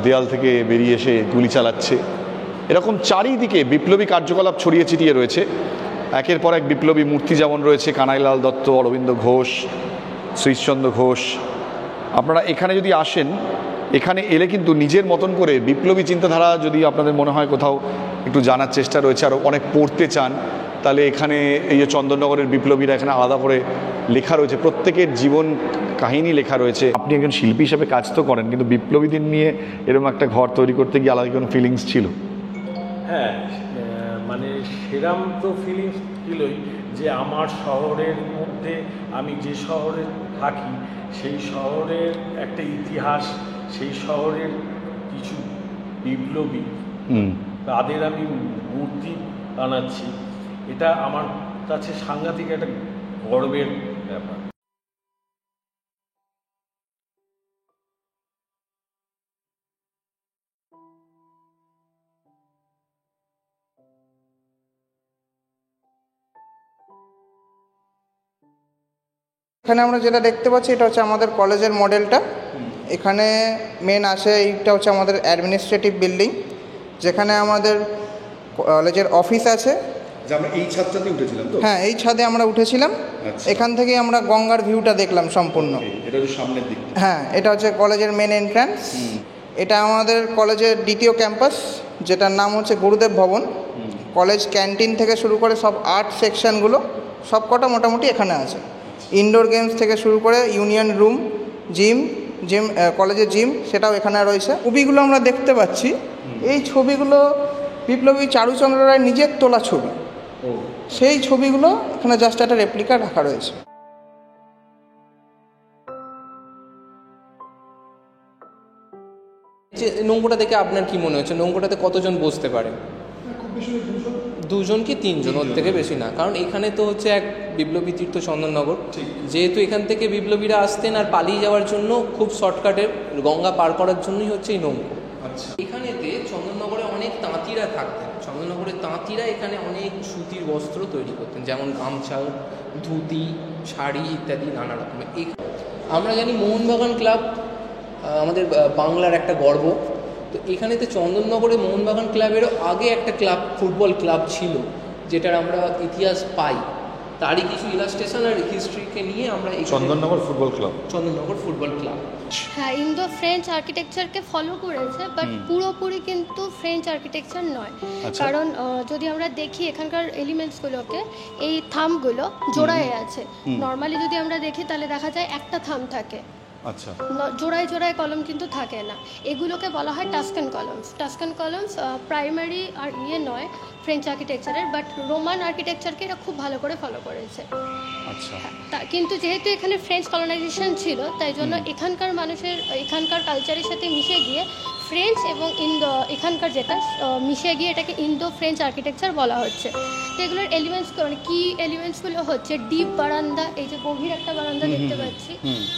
দেয়াল থেকে বেরিয়ে এসে গুলি চালাচ্ছে। এরকম চারিদিকে বিপ্লবী কার্যকলাপ ছড়িয়ে ছিটিয়ে রয়েছে। একের পর এক বিপ্লবী মূর্তি যেমন রয়েছে কানাইলাল দত্ত, অরবিন্দ ঘোষ, শ্রীশচন্দ্র ঘোষ। আপনারা এখানে যদি আসেন, এখানে এলে কিন্তু নিজের মতন করে বিপ্লবী চিন্তাধারা যদি আপনাদের মনে হয় কোথাও একটু জানার চেষ্টা রয়েছে, আরও অনেক পড়তে চান, তাহলে এখানে এই যে চন্দননগরের বিপ্লবীরা এখানে আলাদা করে লেখা রয়েছে, প্রত্যেকের জীবন কাহিনী লেখা রয়েছে। আপনি একজন শিল্পী হিসেবে কাজ তো করেন, কিন্তু বিপ্লবীদের নিয়ে এরকম একটা ঘর তৈরি করতে গিয়ে আলাদা কোনো ফিলিংস ছিল? হ্যাঁ, মানে সেরাম তো ফিলিংস ছিলই যে আমার শহরের মধ্যে, আমি যে শহরে থাকি সেই শহরের একটা ইতিহাস, সেই শহরের কিছু বিপ্লবী তাদের আমি মূর্তি বানাচ্ছি। এটা আমার কাছে সাংঘাতিক একটা গর্বের ব্যাপার। এখানে আমরা যেটা দেখতে পাচ্ছি এটা হচ্ছে আমাদের কলেজের মডেলটা। এখানে মেন আছে, এইটা হচ্ছে আমাদের অ্যাডমিনিস্ট্রেটিভ বিল্ডিং, যেখানে আমাদের কলেজের অফিস আছে। এই ছাদটাতে উঠেছিলাম তো? হ্যাঁ, এই ছাদে আমরা উঠেছিলাম। এখান থেকেই আমরা গঙ্গার ভিউটা দেখলাম সম্পূর্ণ। এটা হচ্ছে সামনের দিক। হ্যাঁ, এটা হচ্ছে কলেজের মেন এন্ট্রান্স। এটা আমাদের কলেজের দ্বিতীয় ক্যাম্পাস, যেটার নাম হচ্ছে গুরুদেব ভবন। কলেজ ক্যান্টিন থেকে শুরু করে সব আর্ট সেকশনগুলো সব কটা মোটামুটি এখানে আছে। ইনডোর গেমস থেকে শুরু করে ইউনিয়ন রুম, জিম, কলেজের জিম সেটাও এখানে রয়েছে। ছবিগুলো আমরা দেখতে পাচ্ছি, এই ছবিগুলো বিপ্লবী চারুচন্দ্র রায় নিজের তোলা ছবি। সেই ছবিগুলো এখানে জাস্ট একটা রেপ্লিকা রাখা রয়েছে। যে নৌকোটা দেখে আপনার কি মনে হচ্ছে, নৌকোটাতে কতজন বসতে পারে? দুজন কি তিনজন, ওর থেকে বেশি না। কারণ এখানে তো হচ্ছে এক বিপ্লবী তীর্থ চন্দননগর, যেহেতু এখান থেকে বিপ্লবীরা আসতেন আর পালিয়ে যাওয়ার জন্য খুব শর্টকাটে গঙ্গা পার করার জন্যই হচ্ছে এই নৌকো। এখানেতে চন্দননগরে অনেক তাঁতিরা থাকতেন। চন্দননগরের তাঁতিরা এখানে অনেক সুতির বস্ত্র তৈরি করতেন, যেমন গামছা, ধুতি, শাড়ি ইত্যাদি নানা রকমের। আমরা জানি মোহনবাগান ক্লাব আমাদের বাংলার একটা গর্ব। তো এখানেতে চন্দননগরে মোহনবাগান ক্লাবেরও আগে একটা ক্লাব, ফুটবল ক্লাব ছিল, যেটার আমরা ইতিহাস পাই। তারই কিছু ইলাস্ট্রেশন আর হিস্ট্রিকে নিয়ে আমরা Chandannagar football club, Chandannagar football club. হ্যাঁ, ইন্দো ফ্রেঞ্চ আর্কিটেকচারকে ফলো করেছে, বাট পুরোপুরি কিন্তু ফ্রেঞ্চ আর্কিটেকচার নয়। কারণ যদি আমরা দেখি এখানকার এলিমেন্টসগুলোকে, এই থামগুলো জোড়ায় আছে। নর্মালি যদি আমরা দেখি তাহলে দেখা যায় একটা থাম থাকে, আচ্ছা, জোড়ায় জোড়ায় কলম কিন্তু থাকে না। এগুলোকে বলা হয় Tuscan columns. Tuscan columns primary আর নয় ফ্রেঞ্চ আর্কিটেকচারের, বাট রোমান আর্কিটেকচারকে এটা খুব ভালো করে ফলো করেছে। আচ্ছা, কিন্তু যেহেতু এখানে ফ্রেঞ্চ কলোনাইজেশন ছিল, তাই জন্য এখানকার মানুষের এখানকার কালচারের সাথে মিশে গিয়ে ফ্রেঞ্চ এবং এখানকার যেটা মিশে গিয়ে এটাকে ইন্দো ফ্রেঞ্চ আর্কিটেকচার বলা হচ্ছে। তো এগুলোর এলিমেন্টস মানে কি এলিমেন্টসগুলো হচ্ছে ডিপ বারান্দা, এই যে গভীর একটা বারান্দা দেখতে পাচ্ছি,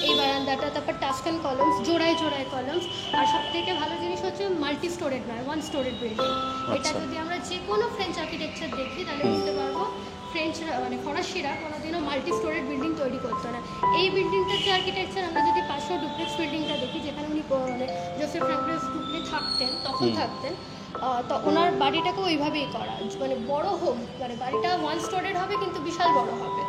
এই বারান্দাটা, তারপর টাস্কান কলমস, জোড়ায় জোড়ায় কলমস, আর সব থেকে ভালো জিনিস হচ্ছে মাল্টি স্টোরেড নয়, ওয়ান স্টোরেড বিল্ডিং। এটা যদি আমরা যে কোনো ফ্রেঞ্চ আর্কিটেকচার দেখি তাহলে বুঝতে পারবো ফ্রেঞ্চরা মানে ফরাসিরা কোনোদিনও মাল্টি স্টোরেড বিল্ডিং তৈরি করতো না। এই বিল্ডিংটার যে আর্কিটেকচার, আমরা যদি পাশেও ডুপ্লেক্স বিল্ডিংটা দেখি, যেখানে উনি মানে জোসেফ ফ্রাঙ্কলিস ডুপ্লে থাকতেন, তখন থাকতেন, তো ওনার বাড়িটাকেও ওইভাবেই করা, মানে বড় হোক, মানে বাড়িটা ওয়ান স্টোরেড হবে কিন্তু বিশাল বড় হবে।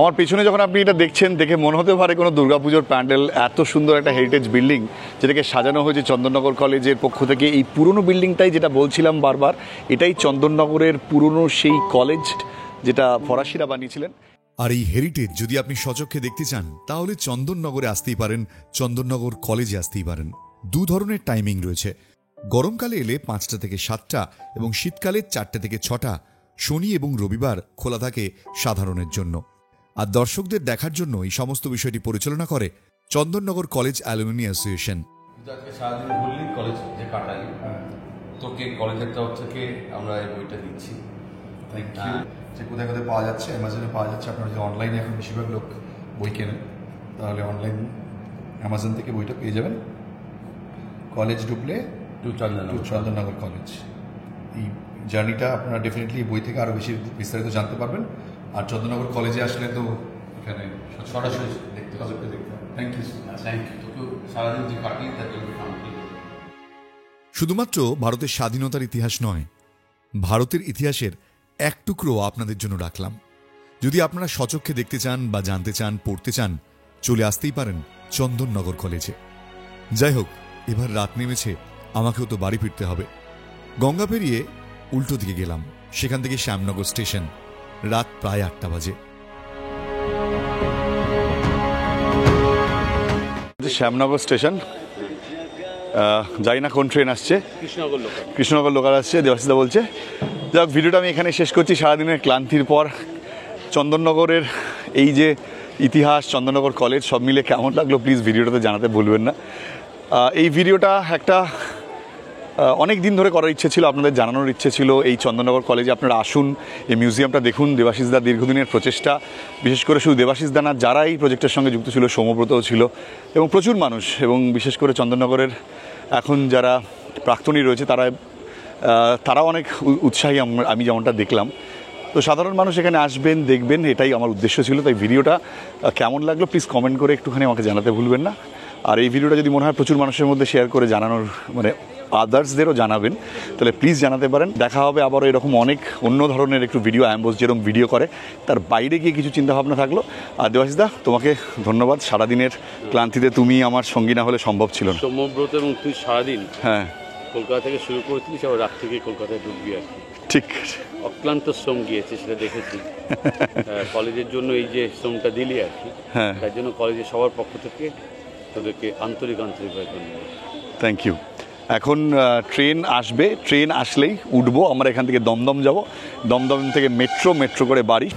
আমার পিছনে যখন আপনি এটা দেখছেন, দেখে মনে হতে পারে কোনো দুর্গাপুজোর প্যান্ডেল। এত সুন্দর একটা হেরিটেজ বিল্ডিং যেটাকে সাজানো হয়েছে চন্দননগর কলেজের পক্ষ থেকে। এই পুরনো বিল্ডিংটাই, যেটা বলছিলাম বারবার, এটাই চন্দননগরের পুরনো সেই কলেজ যেটা ফরাসিরা বানিয়েছিলেন। আর এই হেরিটেজ যদি আপনি সচক্ষে দেখতে চান, তাহলে চন্দননগরে আসতেই পারেন, চন্দননগর কলেজে আসতেই পারেন। দু ধরনের টাইমিং রয়েছে। গরমকালে এলে 5টা থেকে 7টা এবং শীতকালে 4টে থেকে 6টা। শনি এবং রবিবার খোলা থাকে সাধারণের জন্য। আর দর্শকদের দেখার জন্য এই সমস্ত বিষয়টি পরিচালনা করে চন্দননগর কলেজ অ্যালুমিনি অ্যাসোসিয়েশন। আজকে সারাদিন ঘুরলি, কলেজ যে কাটালি, তোকে কলেজের তরফ থেকে আমরা এই বইটা দিচ্ছি। Thank you. যে কোথায় কোথায় পাওয়া যাচ্ছে, অ্যামাজনে পাওয়া যাচ্ছে। আপনারা যে অনলাইনে এখন বেশিরভাগ লোক বই কেনেন, তাহলে অনলাইন অ্যামাজন থেকে বইটা পেয়ে যাবেন। কলেজ ঢুকলে টু চন্দননগর কলেজ। এই জার্নিটা আপনারা ডেফিনেটলি বই থেকে আরও বেশি বিস্তারিত জানতে পারবেন। আর চন্দননগর কলেজে আসলে তো এখানে সরাসরি দেখতে হবে। Thank you. Thank you. তোকে সারাদিন যে কাটিয়ে তার জন্য শুধুমাত্র ভারতের স্বাধীনতার ইতিহাস নয়, ভারতের ইতিহাসের এক টুকরো আপনাদের জন্য রাখলাম। যদি আপনারা সচক্ষে দেখতে চান বা জানতে চান, পড়তে চান, চলে আসতেই পারেন চন্দননগর কলেজে। যাই হোক, এবার রাত নেমেছে, আমাকেও তো বাড়ি ফিরতে হবে। গঙ্গা পেরিয়ে উল্টো দিকে গেলাম, সেখান থেকে শ্যামনগর স্টেশন। রাত প্রায় 8টা বাজে। শ্যামনগর স্টেশন, জানি না কোন ট্রেন আসছে, কৃষ্ণনগর লোকাল আসছে, দেবাশিসদা বলছে। যাক, ভিডিওটা আমি এখানে শেষ করছি। সারাদিনের ক্লান্তির পর চন্দননগরের এই যে ইতিহাস, চন্দননগর কলেজ, সব মিলে কেমন লাগলো প্লিজ ভিডিওটাতে জানাতে ভুলবেন না। এই ভিডিওটা একটা অনেক দিন ধরে করার ইচ্ছে ছিল, আপনাদের জানানোর ইচ্ছে ছিল। এই চন্দননগর কলেজে আপনারা আসুন, এই মিউজিয়ামটা দেখুন। দেবাশিসদার দীর্ঘদিনের প্রচেষ্টা, বিশেষ করে শুধু দেবাশিসদা না, যারা এই প্রজেক্টের সঙ্গে যুক্ত ছিল, সৌম্যব্রতও ছিল, এবং প্রচুর মানুষ, এবং বিশেষ করে চন্দননগরের এখন যারা প্রাক্তনী রয়েছে তারাও অনেক উৎসাহী, আমি যেমনটা দেখলাম। তো সাধারণ মানুষ এখানে আসবেন, দেখবেন, এটাই আমার উদ্দেশ্য ছিল। তাই ভিডিওটা কেমন লাগলো প্লিজ কমেন্ট করে একটুখানি আমাকে জানাতে ভুলবেন না। আর এই ভিডিওটা যদি মনে হয় প্রচুর মানুষের মধ্যে শেয়ার করে জানানোর, মানে আদার্সদেরও জানাবেন, তাহলে প্লিজ জানাতে পারেন। দেখা হবে আবারও এরকম অনেক অন্য ধরনের একটু ভিডিও, অ্যাম্বোস যেরকম ভিডিও করে তার বাইরে গিয়ে কিছু চিন্তাভাবনা থাকলো। আর দেবাশিসদা, তোমাকে ধন্যবাদ। সারাদিনের ক্লান্তিতে তুমি আমার সঙ্গী না হলে সম্ভব ছিল না। সৌম্যব্রত, এবং তুই সারাদিন হ্যাঁ কলকাতা থেকে শুরু করেছিলিস, আবার রাত থেকে কলকাতায় ঢুকবি আর কি। ঠিক। অক্লান্ত শ্রম গিয়েছে, সেটা দেখেছি। কলেজের জন্য এই যে শ্রমটা দিলি আর কি, হ্যাঁ, তার জন্য কলেজের সবার পক্ষ থেকে তোদেরকে আন্তরিকভাবে ধন্যবাদ। Thank you. এখন ট্রেন আসবে, ট্রেন আসলেই উঠবো আমরা, এখান থেকে দমদম যাব, দমদম থেকে মেট্রো করে বাড়ি।